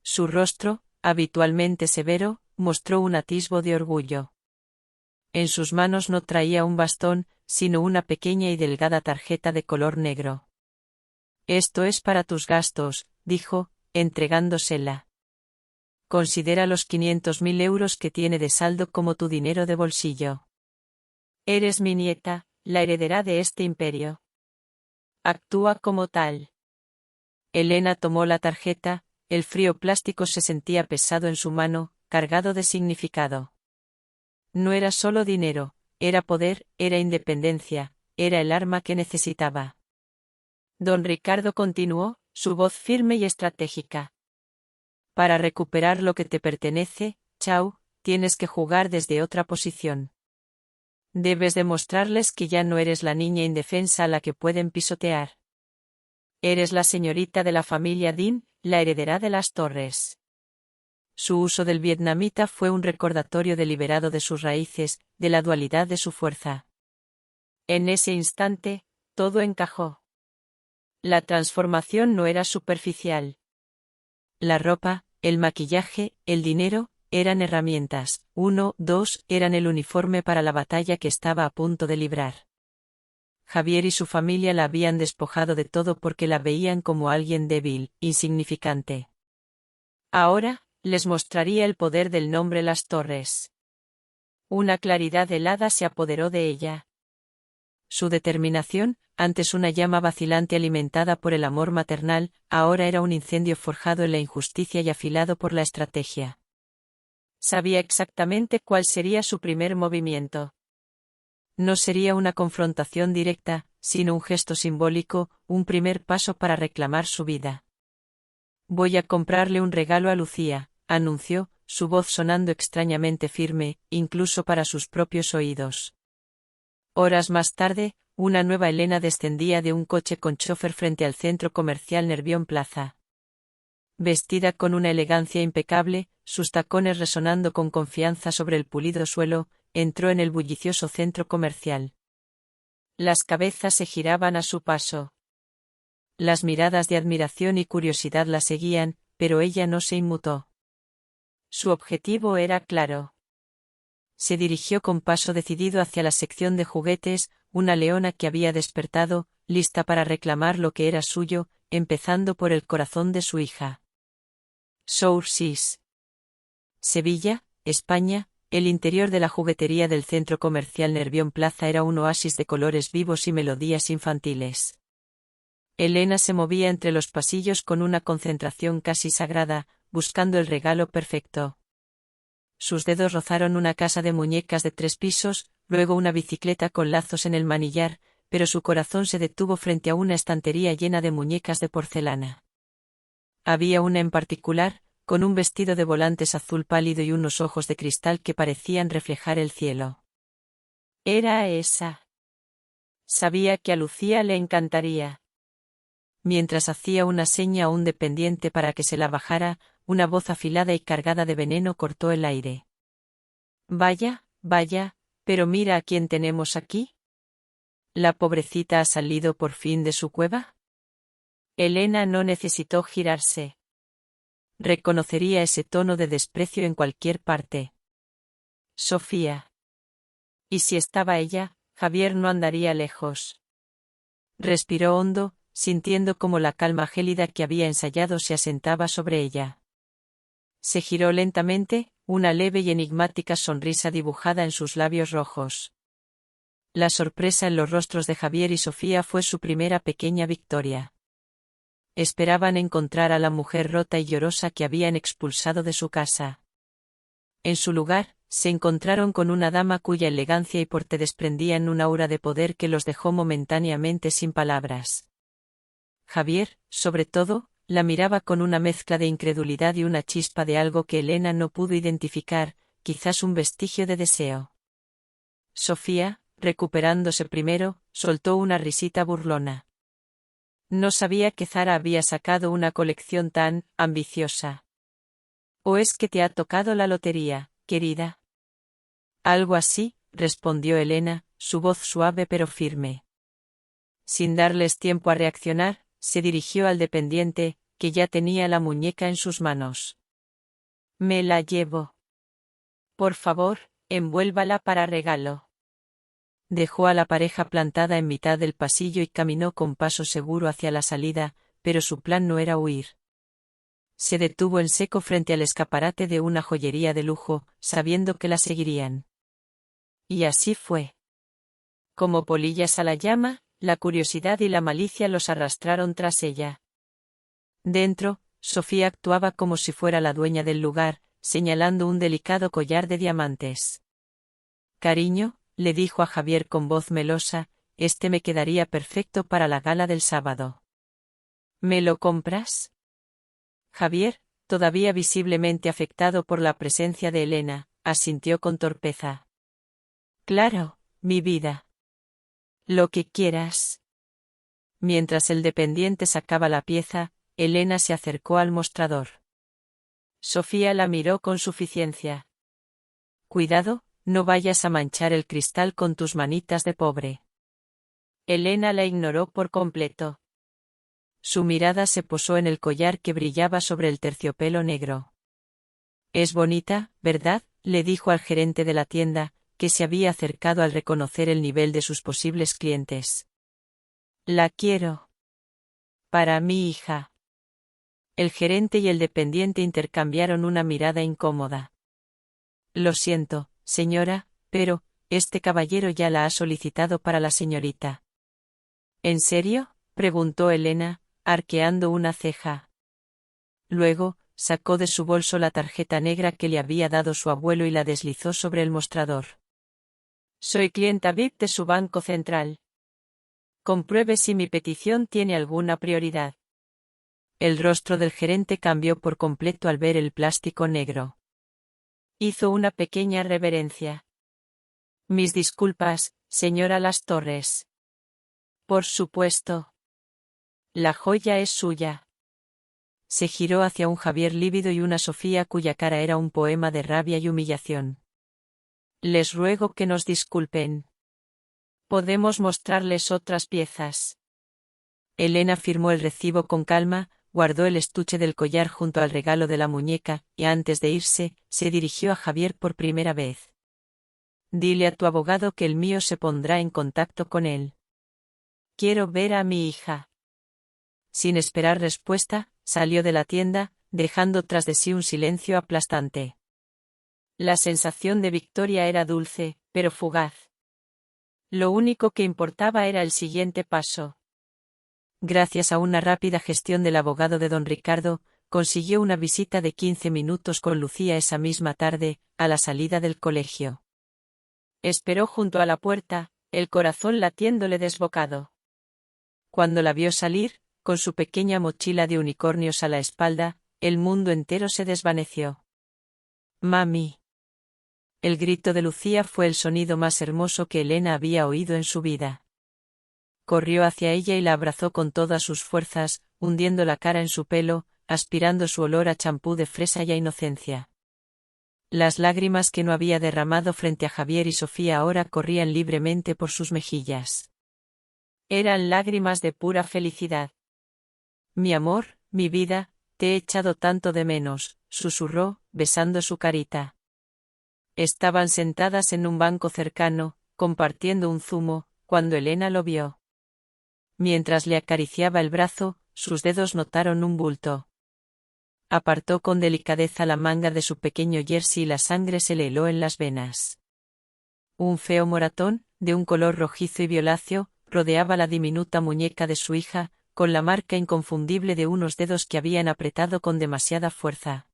Su rostro, habitualmente severo, mostró un atisbo de orgullo. En sus manos no traía un bastón, sino una pequeña y delgada tarjeta de color negro. «Esto es para tus gastos», dijo, entregándosela. «Considera los 500.000 euros que tiene de saldo como tu dinero de bolsillo. Eres mi nieta, la heredera de este imperio. Actúa como tal». Elena tomó la tarjeta, el frío plástico se sentía pesado en su mano, cargado de significado. No era solo dinero, era poder, era independencia, era el arma que necesitaba. Don Ricardo continuó, su voz firme y estratégica. «Para recuperar lo que te pertenece, Chao, tienes que jugar desde otra posición. Debes demostrarles que ya no eres la niña indefensa a la que pueden pisotear. Eres la señorita de la familia Dean, la heredera de Las Torres». Su uso del vietnamita fue un recordatorio deliberado de sus raíces, de la dualidad de su fuerza. En ese instante, todo encajó. La transformación no era superficial. La ropa, el maquillaje, el dinero, eran herramientas, 1, 2, eran el uniforme para la batalla que estaba a punto de librar. Javier y su familia la habían despojado de todo porque la veían como alguien débil, insignificante. Ahora, les mostraría el poder del nombre Las Torres. Una claridad helada se apoderó de ella. Su determinación, antes una llama vacilante alimentada por el amor maternal, ahora era un incendio forjado en la injusticia y afilado por la estrategia. Sabía exactamente cuál sería su primer movimiento. No sería una confrontación directa, sino un gesto simbólico, un primer paso para reclamar su vida. «Voy a comprarle un regalo a Lucía», anunció, su voz sonando extrañamente firme, incluso para sus propios oídos. Horas más tarde, una nueva Elena descendía de un coche con chofer frente al centro comercial Nervión Plaza. Vestida con una elegancia impecable, sus tacones resonando con confianza sobre el pulido suelo, entró en el bullicioso centro comercial. Las cabezas se giraban a su paso. Las miradas de admiración y curiosidad la seguían, pero ella no se inmutó. Su objetivo era claro. Se dirigió con paso decidido hacia la sección de juguetes, una leona que había despertado, lista para reclamar lo que era suyo, empezando por el corazón de su hija. Sources. Sevilla, España. El interior de la juguetería del centro comercial Nervión Plaza era un oasis de colores vivos y melodías infantiles. Elena se movía entre los pasillos con una concentración casi sagrada, buscando el regalo perfecto. Sus dedos rozaron una casa de muñecas de 3 pisos, luego una bicicleta con lazos en el manillar, pero su corazón se detuvo frente a una estantería llena de muñecas de porcelana. Había una en particular, con un vestido de volantes azul pálido y unos ojos de cristal que parecían reflejar el cielo. Era esa. Sabía que a Lucía le encantaría. Mientras hacía una seña a un dependiente para que se la bajara, una voz afilada y cargada de veneno cortó el aire. Vaya, vaya, pero mira a quién tenemos aquí. ¿La pobrecita ha salido por fin de su cueva? Elena no necesitó girarse. Reconocería ese tono de desprecio en cualquier parte. Sofía. Y si estaba ella, Javier no andaría lejos. Respiró hondo, sintiendo cómo la calma gélida que había ensayado se asentaba sobre ella. Se giró lentamente, una leve y enigmática sonrisa dibujada en sus labios rojos. La sorpresa en los rostros de Javier y Sofía fue su primera pequeña victoria. Esperaban encontrar a la mujer rota y llorosa que habían expulsado de su casa. En su lugar, se encontraron con una dama cuya elegancia y porte desprendían un aura de poder que los dejó momentáneamente sin palabras. Javier, sobre todo, la miraba con una mezcla de incredulidad y una chispa de algo que Elena no pudo identificar, quizás un vestigio de deseo. Sofía, recuperándose primero, soltó una risita burlona. No sabía que Zara había sacado una colección tan ambiciosa. ¿O es que te ha tocado la lotería, querida? Algo así, respondió Elena, su voz suave pero firme. Sin darles tiempo a reaccionar, se dirigió al dependiente, que ya tenía la muñeca en sus manos. Me la llevo. Por favor, envuélvala para regalo. Dejó a la pareja plantada en mitad del pasillo y caminó con paso seguro hacia la salida, pero su plan no era huir. Se detuvo en seco frente al escaparate de una joyería de lujo, sabiendo que la seguirían. Y así fue. Como polillas a la llama, la curiosidad y la malicia los arrastraron tras ella. Dentro, Sofía actuaba como si fuera la dueña del lugar, señalando un delicado collar de diamantes. Cariño, le dijo a Javier con voz melosa, este me quedaría perfecto para la gala del sábado. ¿Me lo compras? Javier, todavía visiblemente afectado por la presencia de Elena, asintió con torpeza. Claro, mi vida. Lo que quieras. Mientras el dependiente sacaba la pieza, Elena se acercó al mostrador. Sofía la miró con suficiencia. Cuidado, no vayas a manchar el cristal con tus manitas de pobre. Elena la ignoró por completo. Su mirada se posó en el collar que brillaba sobre el terciopelo negro. Es bonita, ¿verdad?, le dijo al gerente de la tienda, que se había acercado al reconocer el nivel de sus posibles clientes. La quiero. Para mi hija. El gerente y el dependiente intercambiaron una mirada incómoda. Lo siento, señora, pero, este caballero ya la ha solicitado para la señorita. ¿En serio?, preguntó Elena, arqueando una ceja. Luego, sacó de su bolso la tarjeta negra que le había dado su abuelo y la deslizó sobre el mostrador. Soy clienta VIP de su banco central. Compruebe si mi petición tiene alguna prioridad. El rostro del gerente cambió por completo al ver el plástico negro. Hizo una pequeña reverencia. Mis disculpas, señora Las Torres. Por supuesto. La joya es suya. Se giró hacia un Javier lívido y una Sofía cuya cara era un poema de rabia y humillación. Les ruego que nos disculpen. Podemos mostrarles otras piezas. Elena firmó el recibo con calma, guardó el estuche del collar junto al regalo de la muñeca, y antes de irse, se dirigió a Javier por primera vez. Dile a tu abogado que el mío se pondrá en contacto con él. Quiero ver a mi hija. Sin esperar respuesta, salió de la tienda, dejando tras de sí un silencio aplastante. La sensación de victoria era dulce, pero fugaz. Lo único que importaba era el siguiente paso. Gracias a una rápida gestión del abogado de don Ricardo, consiguió una visita de 15 minutos con Lucía esa misma tarde, a la salida del colegio. Esperó junto a la puerta, el corazón latiéndole desbocado. Cuando la vio salir, con su pequeña mochila de unicornios a la espalda, el mundo entero se desvaneció. «Mami». El grito de Lucía fue el sonido más hermoso que Elena había oído en su vida. Corrió hacia ella y la abrazó con todas sus fuerzas, hundiendo la cara en su pelo, aspirando su olor a champú de fresa y a inocencia. Las lágrimas que no había derramado frente a Javier y Sofía ahora corrían libremente por sus mejillas. Eran lágrimas de pura felicidad. Mi amor, mi vida, te he echado tanto de menos, susurró, besando su carita. Estaban sentadas en un banco cercano, compartiendo un zumo, cuando Elena lo vio. Mientras le acariciaba el brazo, sus dedos notaron un bulto. Apartó con delicadeza la manga de su pequeño jersey y la sangre se le heló en las venas. Un feo moratón, de un color rojizo y violáceo, rodeaba la diminuta muñeca de su hija, con la marca inconfundible de unos dedos que habían apretado con demasiada fuerza.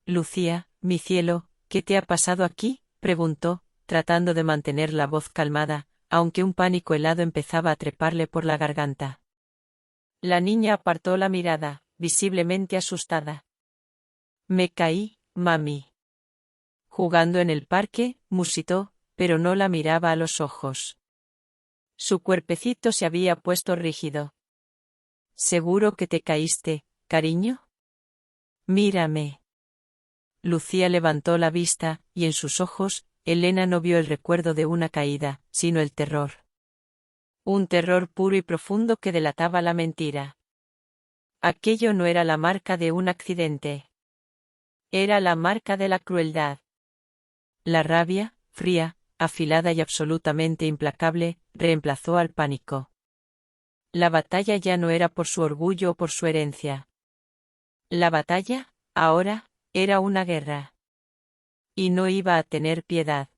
«Lucía, mi cielo, ¿qué te ha pasado aquí?», preguntó, tratando de mantener la voz calmada, aunque un pánico helado empezaba a treparle por la garganta. La niña apartó la mirada, visiblemente asustada. «Me caí, mami». Jugando en el parque, musitó, pero no la miraba a los ojos. Su cuerpecito se había puesto rígido. «¿Seguro que te caíste, cariño? Mírame». Lucía levantó la vista, y en sus ojos, Elena no vio el recuerdo de una caída, sino el terror. Un terror puro y profundo que delataba la mentira. Aquello no era la marca de un accidente. Era la marca de la crueldad. La rabia, fría, afilada y absolutamente implacable, reemplazó al pánico. La batalla ya no era por su orgullo o por su herencia. La batalla, ahora, era una guerra. Y no iba a tener piedad.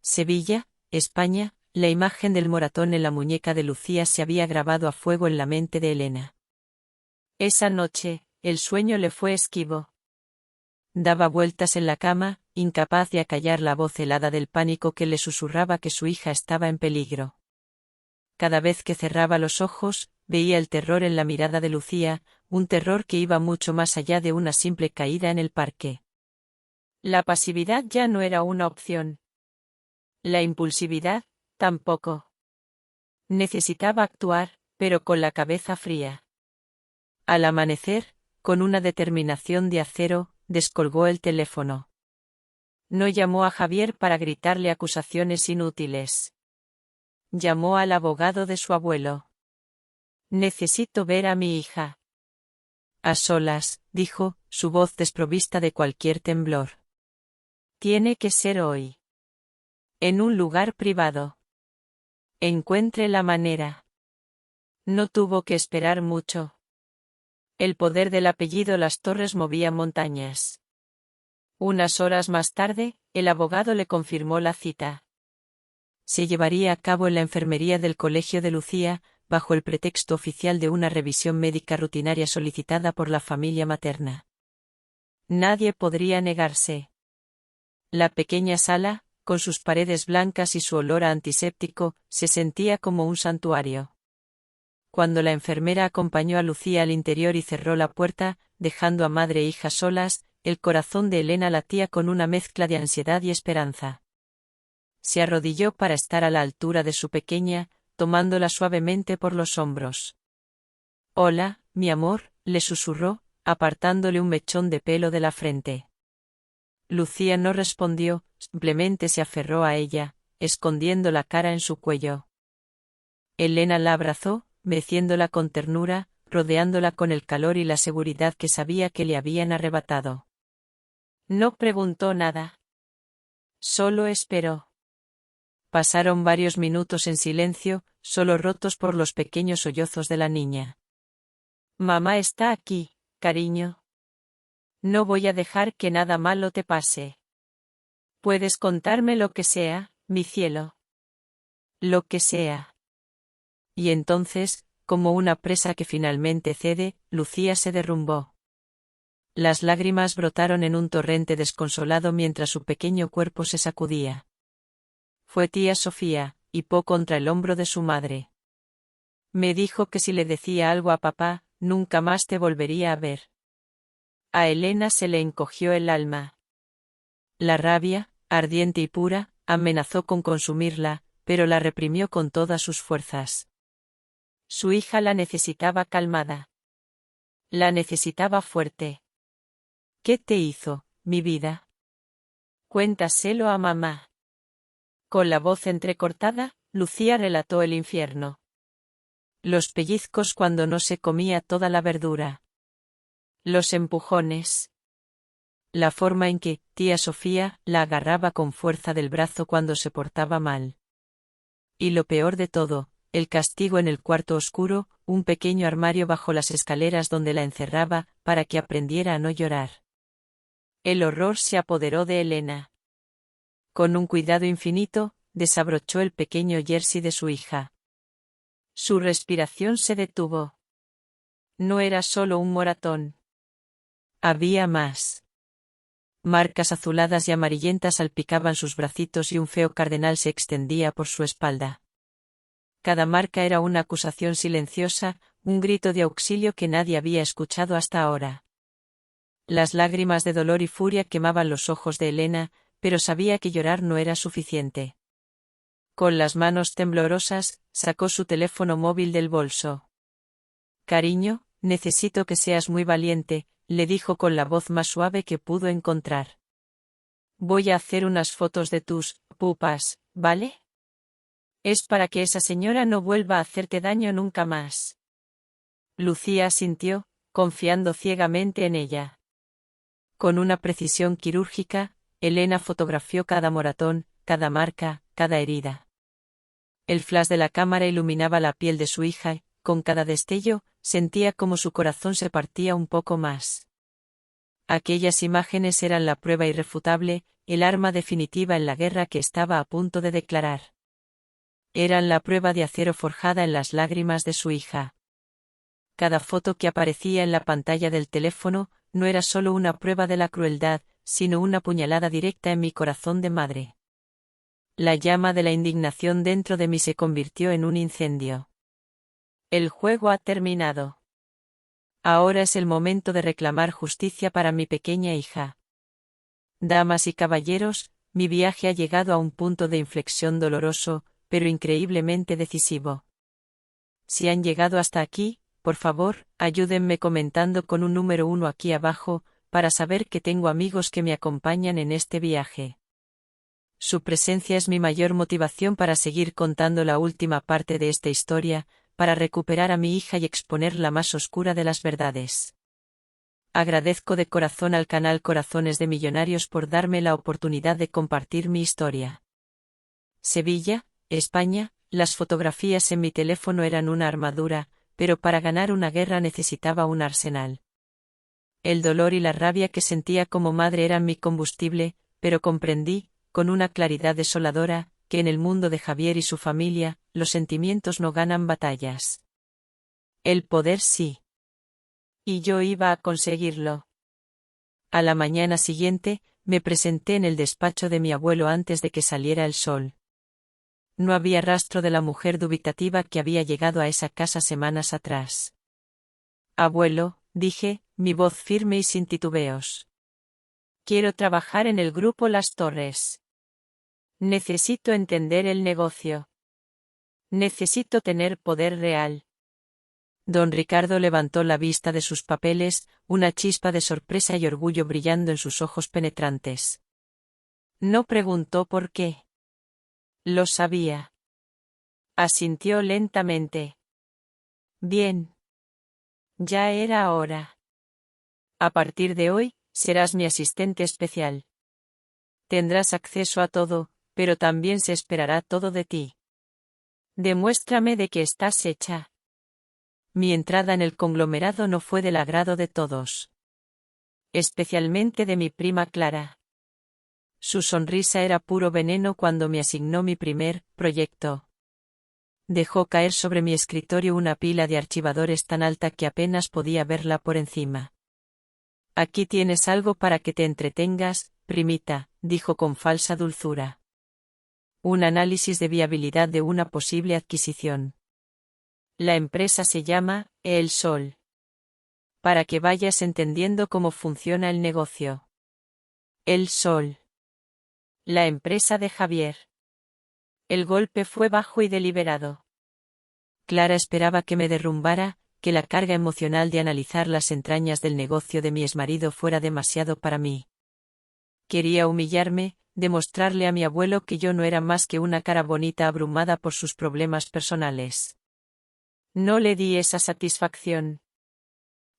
Sevilla, España, la imagen del moratón en la muñeca de Lucía se había grabado a fuego en la mente de Elena. Esa noche, el sueño le fue esquivo. Daba vueltas en la cama, incapaz de acallar la voz helada del pánico que le susurraba que su hija estaba en peligro. Cada vez que cerraba los ojos, veía el terror en la mirada de Lucía, un terror que iba mucho más allá de una simple caída en el parque. La pasividad ya no era una opción. La impulsividad, tampoco. Necesitaba actuar, pero con la cabeza fría. Al amanecer, con una determinación de acero, descolgó el teléfono. No llamó a Javier para gritarle acusaciones inútiles. Llamó al abogado de su abuelo. «Necesito ver a mi hija». A solas, dijo, su voz desprovista de cualquier temblor. «Tiene que ser hoy. En un lugar privado. Encuentre la manera». No tuvo que esperar mucho. El poder del apellido Las Torres movía montañas. Unas horas más tarde, el abogado le confirmó la cita. Se llevaría a cabo en la enfermería del colegio de Lucía, bajo el pretexto oficial de una revisión médica rutinaria solicitada por la familia materna. Nadie podría negarse. La pequeña sala, con sus paredes blancas y su olor a antiséptico, se sentía como un santuario. Cuando la enfermera acompañó a Lucía al interior y cerró la puerta, dejando a madre e hija solas, el corazón de Elena latía con una mezcla de ansiedad y esperanza. Se arrodilló para estar a la altura de su pequeña, tomándola suavemente por los hombros. «Hola, mi amor», le susurró, apartándole un mechón de pelo de la frente. Lucía no respondió, simplemente se aferró a ella, escondiendo la cara en su cuello. Elena la abrazó, meciéndola con ternura, rodeándola con el calor y la seguridad que sabía que le habían arrebatado. No preguntó nada. Solo esperó. Pasaron varios minutos en silencio, solo rotos por los pequeños sollozos de la niña. «Mamá está aquí, cariño. No voy a dejar que nada malo te pase. Puedes contarme lo que sea, mi cielo. Lo que sea». Y entonces, como una presa que finalmente cede, Lucía se derrumbó. Las lágrimas brotaron en un torrente desconsolado mientras su pequeño cuerpo se sacudía. Fue tía Sofía, hipó contra el hombro de su madre. Me dijo que si le decía algo a papá, nunca más te volvería a ver. A Elena se le encogió el alma. La rabia, ardiente y pura, amenazó con consumirla, pero la reprimió con todas sus fuerzas. Su hija la necesitaba calmada. La necesitaba fuerte. ¿Qué te hizo, mi vida? Cuéntaselo a mamá. Con la voz entrecortada, Lucía relató el infierno. Los pellizcos cuando no se comía toda la verdura. Los empujones. La forma en que tía Sofía la agarraba con fuerza del brazo cuando se portaba mal. Y lo peor de todo, el castigo en el cuarto oscuro, un pequeño armario bajo las escaleras donde la encerraba, para que aprendiera a no llorar. El horror se apoderó de Elena. Con un cuidado infinito, desabrochó el pequeño jersey de su hija. Su respiración se detuvo. No era solo un moratón. Había más. Marcas azuladas y amarillentas salpicaban sus bracitos y un feo cardenal se extendía por su espalda. Cada marca era una acusación silenciosa, un grito de auxilio que nadie había escuchado hasta ahora. Las lágrimas de dolor y furia quemaban los ojos de Elena, pero sabía que llorar no era suficiente. Con las manos temblorosas, sacó su teléfono móvil del bolso. «Cariño, necesito que seas muy valiente», le dijo con la voz más suave que pudo encontrar. «Voy a hacer unas fotos de tus pupas, ¿vale? Es para que esa señora no vuelva a hacerte daño nunca más». Lucía asintió, confiando ciegamente en ella. Con una precisión quirúrgica, Elena fotografió cada moratón, cada marca, cada herida. El flash de la cámara iluminaba la piel de su hija y, con cada destello, sentía como su corazón se partía un poco más. Aquellas imágenes eran la prueba irrefutable, el arma definitiva en la guerra que estaba a punto de declarar. Eran la prueba de acero forjada en las lágrimas de su hija. Cada foto que aparecía en la pantalla del teléfono no era solo una prueba de la crueldad, sino una puñalada directa en mi corazón de madre. La llama de la indignación dentro de mí se convirtió en un incendio. El juego ha terminado. Ahora es el momento de reclamar justicia para mi pequeña hija. Damas y caballeros, mi viaje ha llegado a un punto de inflexión doloroso, pero increíblemente decisivo. Si han llegado hasta aquí, por favor, ayúdenme comentando con un número 1 aquí abajo, para saber que tengo amigos que me acompañan en este viaje. Su presencia es mi mayor motivación para seguir contando la última parte de esta historia, para recuperar a mi hija y exponer la más oscura de las verdades. Agradezco de corazón al canal Corazones de Millonarios por darme la oportunidad de compartir mi historia. Sevilla, España, las fotografías en mi teléfono eran una armadura, pero para ganar una guerra necesitaba un arsenal. El dolor y la rabia que sentía como madre eran mi combustible, pero comprendí, con una claridad desoladora, que en el mundo de Javier y su familia, los sentimientos no ganan batallas. El poder sí. Y yo iba a conseguirlo. A la mañana siguiente, me presenté en el despacho de mi abuelo antes de que saliera el sol. No había rastro de la mujer dubitativa que había llegado a esa casa semanas atrás. Abuelo, dije, mi voz firme y sin titubeos. Quiero trabajar en el grupo Las Torres. Necesito entender el negocio. Necesito tener poder real. Don Ricardo levantó la vista de sus papeles, una chispa de sorpresa y orgullo brillando en sus ojos penetrantes. No preguntó por qué. Lo sabía. Asintió lentamente. Bien. Ya era hora. A partir de hoy, serás mi asistente especial. Tendrás acceso a todo, pero también se esperará todo de ti. Demuéstrame de qué estás hecha. Mi entrada en el conglomerado no fue del agrado de todos. Especialmente de mi prima Clara. Su sonrisa era puro veneno cuando me asignó mi primer proyecto. Dejó caer sobre mi escritorio una pila de archivadores tan alta que apenas podía verla por encima. Aquí tienes algo para que te entretengas, primita, dijo con falsa dulzura. Un análisis de viabilidad de una posible adquisición. La empresa se llama El Sol. Para que vayas entendiendo cómo funciona el negocio. El Sol. La empresa de Javier. El golpe fue bajo y deliberado. Clara esperaba que me derrumbara, que la carga emocional de analizar las entrañas del negocio de mi exmarido fuera demasiado para mí. Quería humillarme, demostrarle a mi abuelo que yo no era más que una cara bonita abrumada por sus problemas personales. No le di esa satisfacción.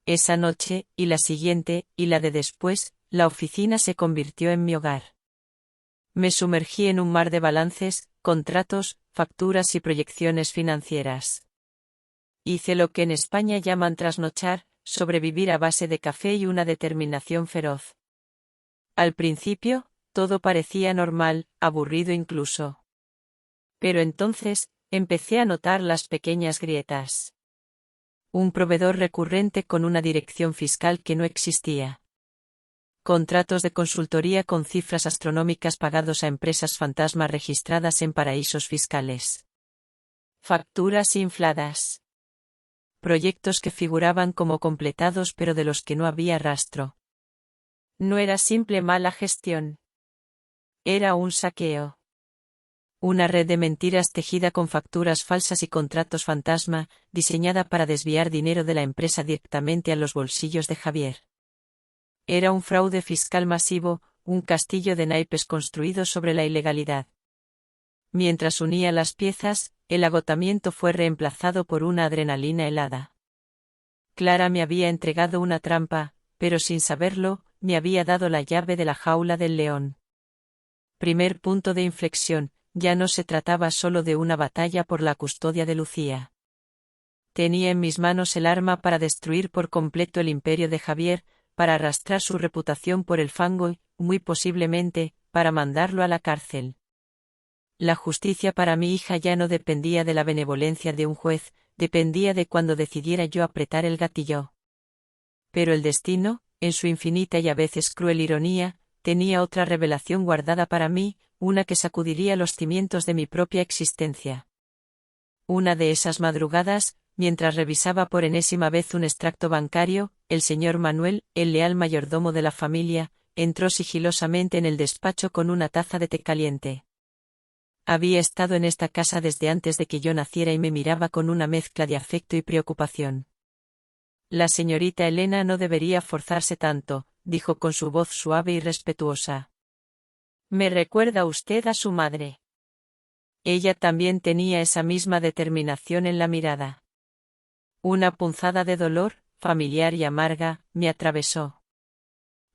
Esa noche, y la siguiente, y la de después, la oficina se convirtió en mi hogar. Me sumergí en un mar de balances, contratos, facturas y proyecciones financieras. Hice lo que en España llaman trasnochar, sobrevivir a base de café y una determinación feroz. Al principio, todo parecía normal, aburrido incluso. Pero entonces, empecé a notar las pequeñas grietas. Un proveedor recurrente con una dirección fiscal que no existía. Contratos de consultoría con cifras astronómicas pagados a empresas fantasma registradas en paraísos fiscales. Facturas infladas. Proyectos que figuraban como completados pero de los que no había rastro. No era simple mala gestión. Era un saqueo. Una red de mentiras tejida con facturas falsas y contratos fantasma, diseñada para desviar dinero de la empresa directamente a los bolsillos de Javier. Era un fraude fiscal masivo, un castillo de naipes construido sobre la ilegalidad. Mientras unía las piezas, el agotamiento fue reemplazado por una adrenalina helada. Clara me había entregado una trampa, pero sin saberlo, me había dado la llave de la jaula del león. Primer punto de inflexión, ya no se trataba solo de una batalla por la custodia de Lucía. Tenía en mis manos el arma para destruir por completo el imperio de Javier, para arrastrar su reputación por el fango y, muy posiblemente, para mandarlo a la cárcel. La justicia para mi hija ya no dependía de la benevolencia de un juez, dependía de cuando decidiera yo apretar el gatillo. Pero el destino, en su infinita y a veces cruel ironía, tenía otra revelación guardada para mí, una que sacudiría los cimientos de mi propia existencia. Una de esas madrugadas, mientras revisaba por enésima vez un extracto bancario, el señor Manuel, el leal mayordomo de la familia, entró sigilosamente en el despacho con una taza de té caliente. Había estado en esta casa desde antes de que yo naciera y me miraba con una mezcla de afecto y preocupación. La señorita Elena no debería forzarse tanto, dijo con su voz suave y respetuosa. Me recuerda usted a su madre. Ella también tenía esa misma determinación en la mirada. Una punzada de dolor, familiar y amarga, me atravesó.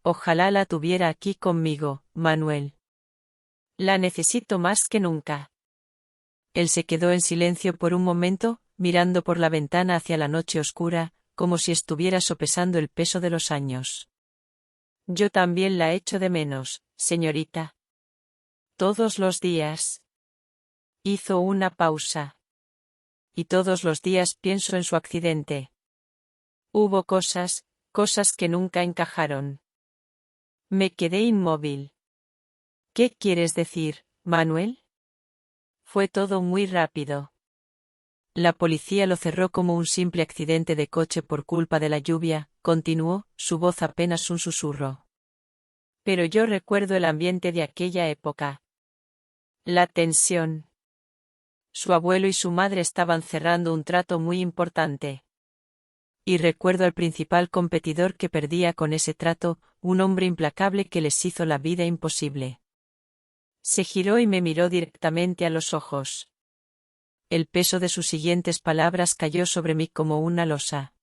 Ojalá la tuviera aquí conmigo, Manuel. La necesito más que nunca. Él se quedó en silencio por un momento, mirando por la ventana hacia la noche oscura, como si estuviera sopesando el peso de los años. Yo también la echo de menos, señorita. Todos los días. Hizo una pausa. Y todos los días pienso en su accidente. Hubo cosas que nunca encajaron. Me quedé inmóvil. ¿Qué quieres decir, Manuel? Fue todo muy rápido. La policía lo cerró como un simple accidente de coche por culpa de la lluvia, continuó, su voz apenas un susurro. Pero yo recuerdo el ambiente de aquella época. La tensión. Su abuelo y su madre estaban cerrando un trato muy importante. Y recuerdo al principal competidor que perdía con ese trato, un hombre implacable que les hizo la vida imposible. Se giró y me miró directamente a los ojos. El peso de sus siguientes palabras cayó sobre mí como una losa.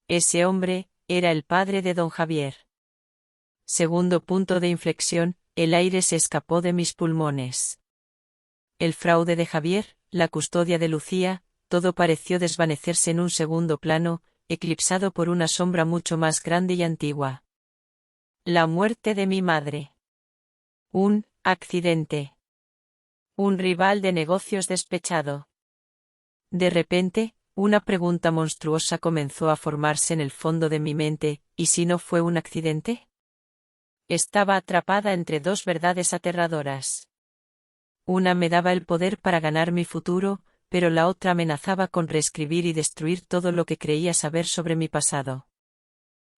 Ese hombre era el padre de don Javier. Segundo punto de inflexión, el aire se escapó de mis pulmones. El fraude de Javier, la custodia de Lucía, todo pareció desvanecerse en un segundo plano, eclipsado por una sombra mucho más grande y antigua. La muerte de mi madre. Un accidente. Un rival de negocios despechado. De repente, una pregunta monstruosa comenzó a formarse en el fondo de mi mente, ¿y si no fue un accidente? Estaba atrapada entre dos verdades aterradoras. Una me daba el poder para ganar mi futuro, pero la otra amenazaba con reescribir y destruir todo lo que creía saber sobre mi pasado.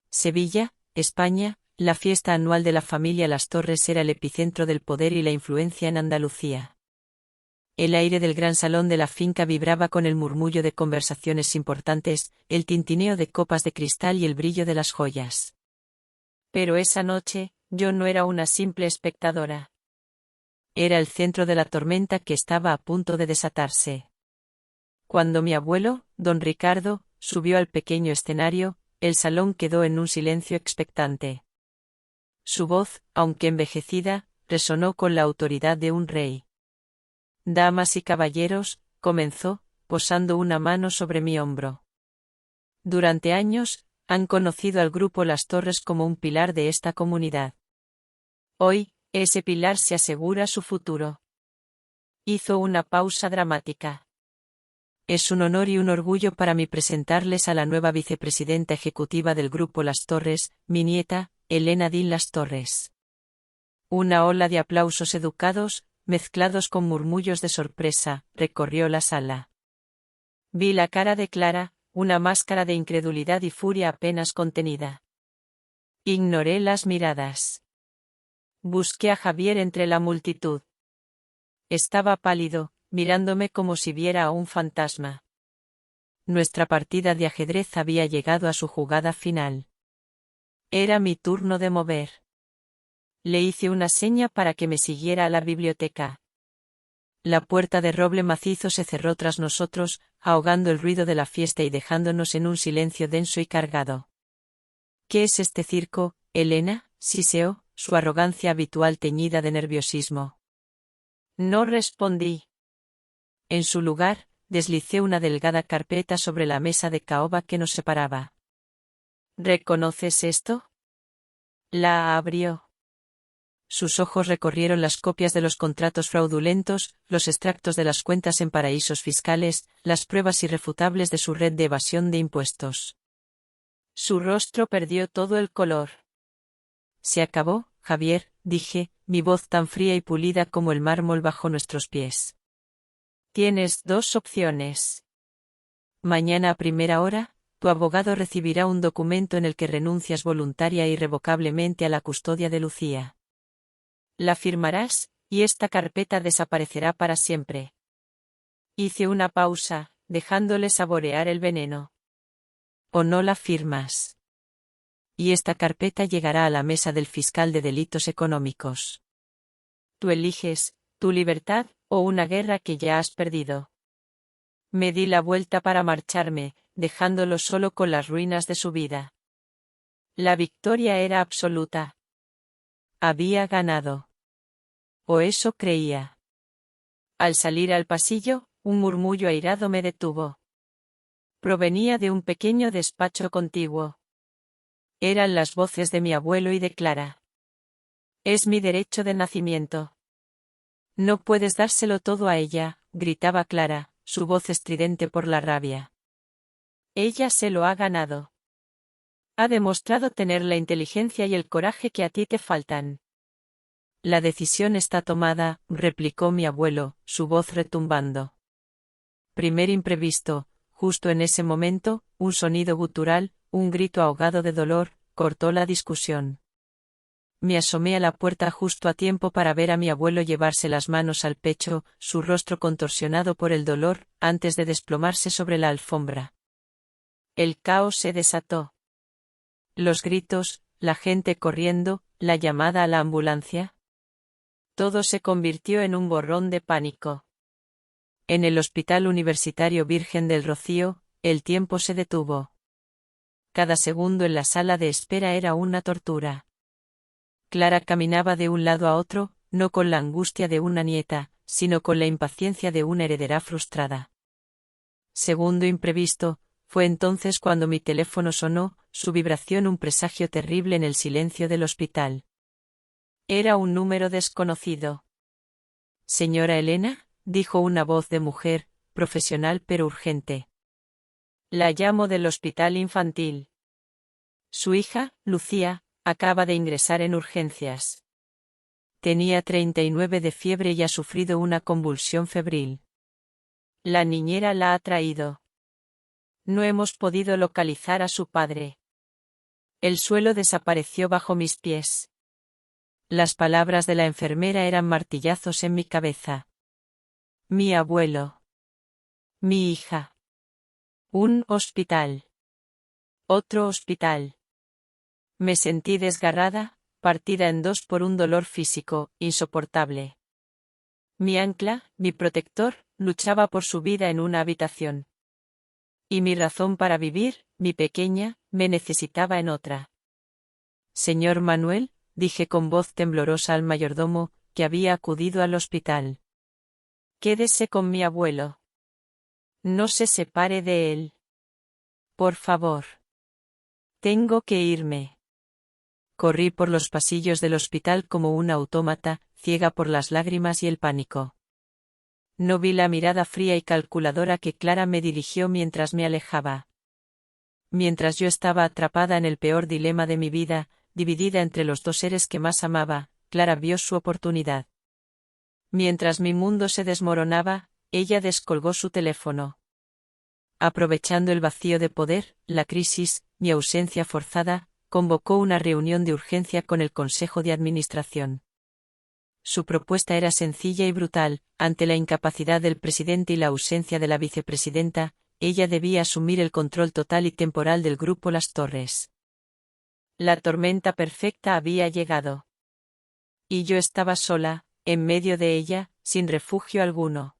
Sevilla, España, la fiesta anual de la familia Las Torres era el epicentro del poder y la influencia en Andalucía. El aire del gran salón de la finca vibraba con el murmullo de conversaciones importantes, el tintineo de copas de cristal y el brillo de las joyas. Pero esa noche, yo no era una simple espectadora. Era el centro de la tormenta que estaba a punto de desatarse. Cuando mi abuelo, don Ricardo, subió al pequeño escenario, el salón quedó en un silencio expectante. Su voz, aunque envejecida, resonó con la autoridad de un rey. Damas y caballeros, comenzó, posando una mano sobre mi hombro. Durante años, han conocido al grupo Las Torres como un pilar de esta comunidad. Hoy, ese pilar se asegura su futuro. Hizo una pausa dramática. Es un honor y un orgullo para mí presentarles a la nueva vicepresidenta ejecutiva del grupo Las Torres, mi nieta, Elena Dín Las Torres. Una ola de aplausos educados, mezclados con murmullos de sorpresa, recorrió la sala. Vi la cara de Clara, una máscara de incredulidad y furia apenas contenida. Ignoré las miradas. Busqué a Javier entre la multitud. Estaba pálido, mirándome como si viera a un fantasma. Nuestra partida de ajedrez había llegado a su jugada final. Era mi turno de mover. Le hice una seña para que me siguiera a la biblioteca. La puerta de roble macizo se cerró tras nosotros, ahogando el ruido de la fiesta y dejándonos en un silencio denso y cargado. ¿Qué es este circo, Elena?, siseó, su arrogancia habitual teñida de nerviosismo. No respondí. En su lugar, deslicé una delgada carpeta sobre la mesa de caoba que nos separaba. ¿Reconoces esto? La abrió. Sus ojos recorrieron las copias de los contratos fraudulentos, los extractos de las cuentas en paraísos fiscales, las pruebas irrefutables de su red de evasión de impuestos. Su rostro perdió todo el color. Se acabó, Javier, dije, mi voz tan fría y pulida como el mármol bajo nuestros pies. Tienes dos opciones. Mañana a primera hora, tu abogado recibirá un documento en el que renuncias voluntaria e irrevocablemente a la custodia de Lucía. La firmarás, y esta carpeta desaparecerá para siempre. Hice una pausa, dejándole saborear el veneno. O no la firmas. Y esta carpeta llegará a la mesa del fiscal de delitos económicos. Tú eliges, tu libertad, o una guerra que ya has perdido. Me di la vuelta para marcharme, dejándolo solo con las ruinas de su vida. La victoria era absoluta. Había ganado. O eso creía. Al salir al pasillo, un murmullo airado me detuvo. Provenía de un pequeño despacho contiguo. Eran las voces de mi abuelo y de Clara. Es mi derecho de nacimiento. No puedes dárselo todo a ella, gritaba Clara, su voz estridente por la rabia. Ella se lo ha ganado. Ha demostrado tener la inteligencia y el coraje que a ti te faltan. La decisión está tomada, replicó mi abuelo, su voz retumbando. Primer imprevisto, justo en ese momento, un sonido gutural, un grito ahogado de dolor, cortó la discusión. Me asomé a la puerta justo a tiempo para ver a mi abuelo llevarse las manos al pecho, su rostro contorsionado por el dolor, antes de desplomarse sobre la alfombra. El caos se desató. Los gritos, la gente corriendo, la llamada a la ambulancia. Todo se convirtió en un borrón de pánico. En el Hospital Universitario Virgen del Rocío, el tiempo se detuvo. Cada segundo en la sala de espera era una tortura. Clara caminaba de un lado a otro, no con la angustia de una nieta, sino con la impaciencia de una heredera frustrada. Segundo imprevisto, fue entonces cuando mi teléfono sonó, su vibración un presagio terrible en el silencio del hospital. Era un número desconocido. Señora Elena, dijo una voz de mujer, profesional pero urgente. La llamo del hospital infantil. Su hija, Lucía, acaba de ingresar en urgencias. Tenía 39 de fiebre y ha sufrido una convulsión febril. La niñera la ha traído. No hemos podido localizar a su padre. El suelo desapareció bajo mis pies. Las palabras de la enfermera eran martillazos en mi cabeza. Mi abuelo. Mi hija. Un hospital. Otro hospital. Me sentí desgarrada, partida en dos por un dolor físico, insoportable. Mi ancla, mi protector, luchaba por su vida en una habitación. Y mi razón para vivir, mi pequeña, me necesitaba en otra. Señor Manuel, dije con voz temblorosa al mayordomo, que había acudido al hospital. Quédese con mi abuelo. No se separe de él. Por favor. Tengo que irme. Corrí por los pasillos del hospital como una autómata, ciega por las lágrimas y el pánico. No vi la mirada fría y calculadora que Clara me dirigió mientras me alejaba. Mientras yo estaba atrapada en el peor dilema de mi vida, dividida entre los dos seres que más amaba, Clara vio su oportunidad. Mientras mi mundo se desmoronaba, ella descolgó su teléfono. Aprovechando el vacío de poder, la crisis, mi ausencia forzada, convocó una reunión de urgencia con el Consejo de Administración. Su propuesta era sencilla y brutal: ante la incapacidad del presidente y la ausencia de la vicepresidenta, ella debía asumir el control total y temporal del Grupo Las Torres. La tormenta perfecta había llegado. Y yo estaba sola, en medio de ella, sin refugio alguno.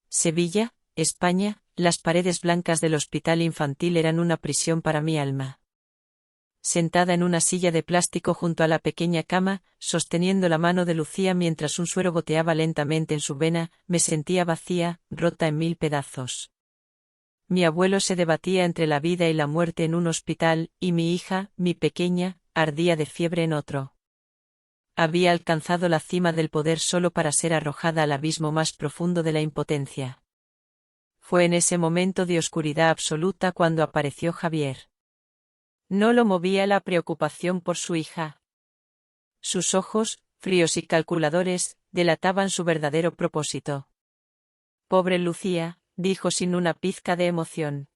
Sevilla, España, las paredes blancas del hospital infantil eran una prisión para mi alma. Sentada en una silla de plástico junto a la pequeña cama, sosteniendo la mano de Lucía mientras un suero goteaba lentamente en su vena, me sentía vacía, rota en mil pedazos. Mi abuelo se debatía entre la vida y la muerte en un hospital, y mi hija, mi pequeña, ardía de fiebre en otro. Había alcanzado la cima del poder solo para ser arrojada al abismo más profundo de la impotencia. Fue en ese momento de oscuridad absoluta cuando apareció Javier. No lo movía la preocupación por su hija. Sus ojos, fríos y calculadores, delataban su verdadero propósito. Pobre Lucía, dijo sin una pizca de emoción.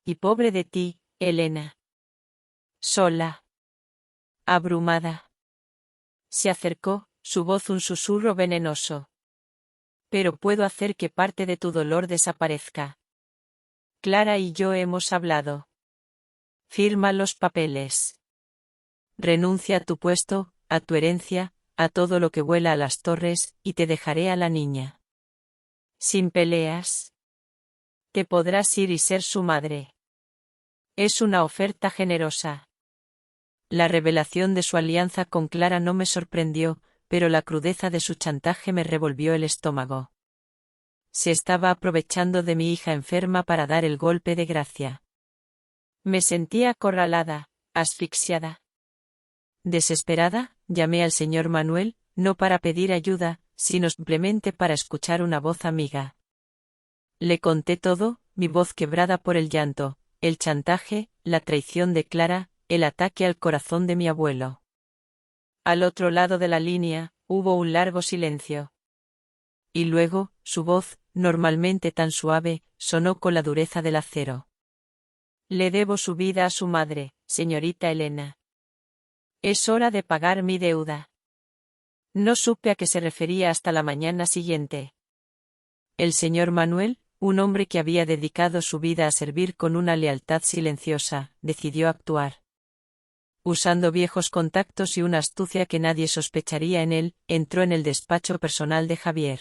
Y pobre de ti, Elena. Sola. Abrumada. Se acercó, su voz un susurro venenoso. Pero puedo hacer que parte de tu dolor desaparezca. Clara y yo hemos hablado. Firma los papeles. Renuncia a tu puesto, a tu herencia, a todo lo que vuela a Las Torres, y te dejaré a la niña. Sin peleas. Te podrás ir y ser su madre. Es una oferta generosa. La revelación de su alianza con Clara no me sorprendió, pero la crudeza de su chantaje me revolvió el estómago. Se estaba aprovechando de mi hija enferma para dar el golpe de gracia. Me sentía acorralada, asfixiada. Desesperada, llamé al señor Manuel, no para pedir ayuda, sino simplemente para escuchar una voz amiga. Le conté todo, mi voz quebrada por el llanto, el chantaje, la traición de Clara, el ataque al corazón de mi abuelo. Al otro lado de la línea, hubo un largo silencio. Y luego, su voz, normalmente tan suave, sonó con la dureza del acero. Le debo su vida a su madre, señorita Elena. Es hora de pagar mi deuda. No supe a qué se refería hasta la mañana siguiente. El señor Manuel, un hombre que había dedicado su vida a servir con una lealtad silenciosa, decidió actuar. Usando viejos contactos y una astucia que nadie sospecharía en él, entró en el despacho personal de Javier.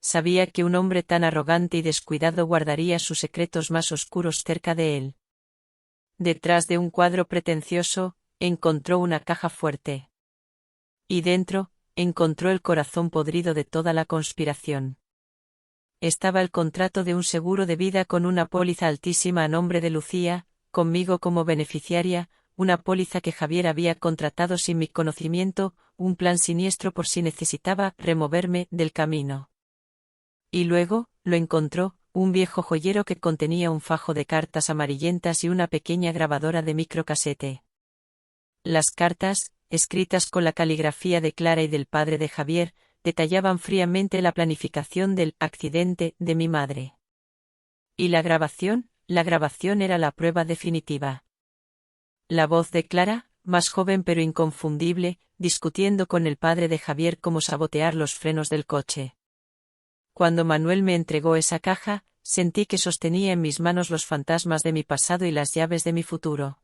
Sabía que un hombre tan arrogante y descuidado guardaría sus secretos más oscuros cerca de él. Detrás de un cuadro pretencioso, encontró una caja fuerte. Y dentro, encontró el corazón podrido de toda la conspiración. Estaba el contrato de un seguro de vida con una póliza altísima a nombre de Lucía, conmigo como beneficiaria, una póliza que Javier había contratado sin mi conocimiento, un plan siniestro por si necesitaba removerme del camino. Y luego, lo encontró, un viejo joyero que contenía un fajo de cartas amarillentas y una pequeña grabadora de microcasete. Las cartas, escritas con la caligrafía de Clara y del padre de Javier, detallaban fríamente la planificación del accidente de mi madre. ¿Y la grabación? La grabación era la prueba definitiva. La voz de Clara, más joven pero inconfundible, discutiendo con el padre de Javier cómo sabotear los frenos del coche. Cuando Manuel me entregó esa caja, sentí que sostenía en mis manos los fantasmas de mi pasado y las llaves de mi futuro.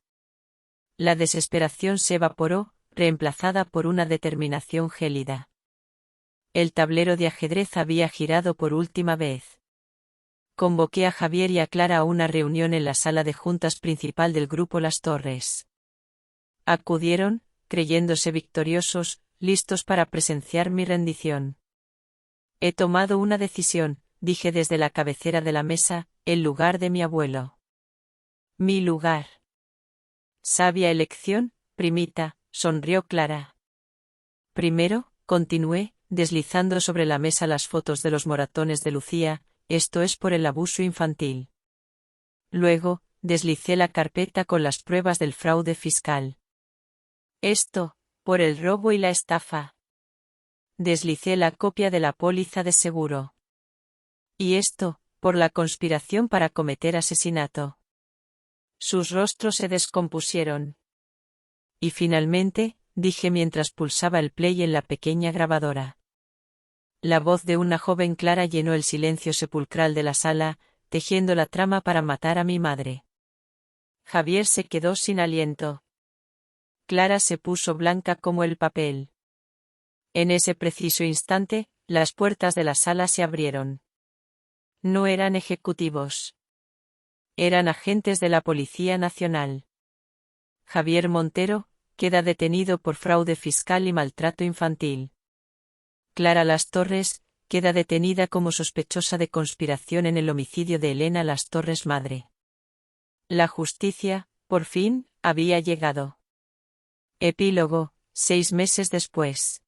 La desesperación se evaporó, reemplazada por una determinación gélida. El tablero de ajedrez había girado por última vez. Convoqué a Javier y a Clara a una reunión en la sala de juntas principal del grupo Las Torres. Acudieron, creyéndose victoriosos, listos para presenciar mi rendición. He tomado una decisión, dije desde la cabecera de la mesa, el lugar de mi abuelo. Mi lugar. Sabia elección, primita, sonrió Clara. Primero, continué, deslizando sobre la mesa las fotos de los moratones de Lucía, esto es por el abuso infantil. Luego, deslicé la carpeta con las pruebas del fraude fiscal. Esto, por el robo y la estafa. Deslicé la copia de la póliza de seguro. Y esto, por la conspiración para cometer asesinato. Sus rostros se descompusieron. Y finalmente, dije mientras pulsaba el play en la pequeña grabadora. La voz de una joven Clara llenó el silencio sepulcral de la sala, tejiendo la trama para matar a mi madre. Javier se quedó sin aliento. Clara se puso blanca como el papel. En ese preciso instante, las puertas de la sala se abrieron. No eran ejecutivos. Eran agentes de la Policía Nacional. Javier Montero, queda detenido por fraude fiscal y maltrato infantil. Clara Las Torres, queda detenida como sospechosa de conspiración en el homicidio de Elena Las Torres madre. La justicia, por fin, había llegado. Epílogo, 6 meses después.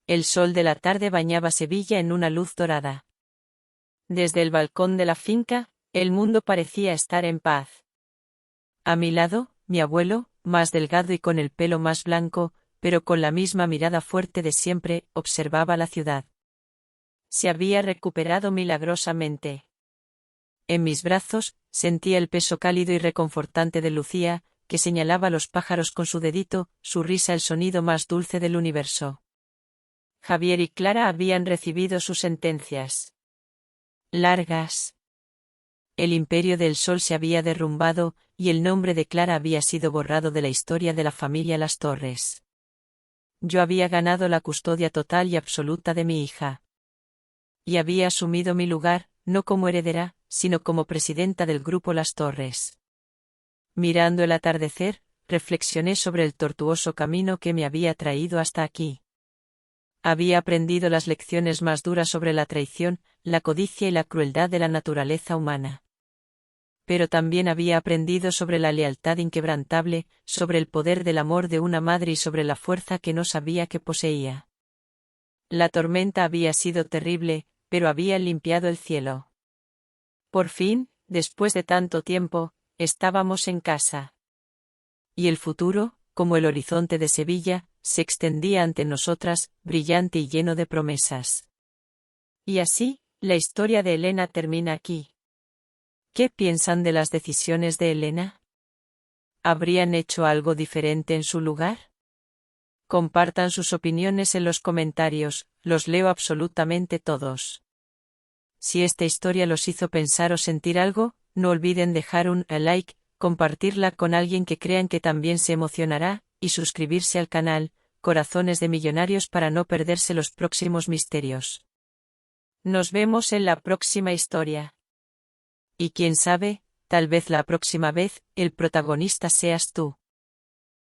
El sol de la tarde bañaba Sevilla en una luz dorada. Desde el balcón de la finca, el mundo parecía estar en paz. A mi lado, mi abuelo, más delgado y con el pelo más blanco, pero con la misma mirada fuerte de siempre, observaba la ciudad. Se había recuperado milagrosamente. En mis brazos, sentía el peso cálido y reconfortante de Lucía, que señalaba a los pájaros con su dedito, su risa el sonido más dulce del universo. Javier y Clara habían recibido sus sentencias. Largas. El imperio del sol se había derrumbado, y el nombre de Clara había sido borrado de la historia de la familia Las Torres. Yo había ganado la custodia total y absoluta de mi hija. Y había asumido mi lugar, no como heredera, sino como presidenta del grupo Las Torres. Mirando el atardecer, reflexioné sobre el tortuoso camino que me había traído hasta aquí. Había aprendido las lecciones más duras sobre la traición, la codicia y la crueldad de la naturaleza humana. Pero también había aprendido sobre la lealtad inquebrantable, sobre el poder del amor de una madre y sobre la fuerza que no sabía que poseía. La tormenta había sido terrible, pero había limpiado el cielo. Por fin, después de tanto tiempo, estábamos en casa. Y el futuro, como el horizonte de Sevilla, se extendía ante nosotras, brillante y lleno de promesas. Y así, la historia de Elena termina aquí. ¿Qué piensan de las decisiones de Elena? ¿Habrían hecho algo diferente en su lugar? Compartan sus opiniones en los comentarios, los leo absolutamente todos. Si esta historia los hizo pensar o sentir algo, no olviden dejar un like, compartirla con alguien que crean que también se emocionará, y suscribirse al canal, Corazones de Millonarios, para no perderse los próximos misterios. Nos vemos en la próxima historia. Y quién sabe, tal vez la próxima vez, el protagonista seas tú.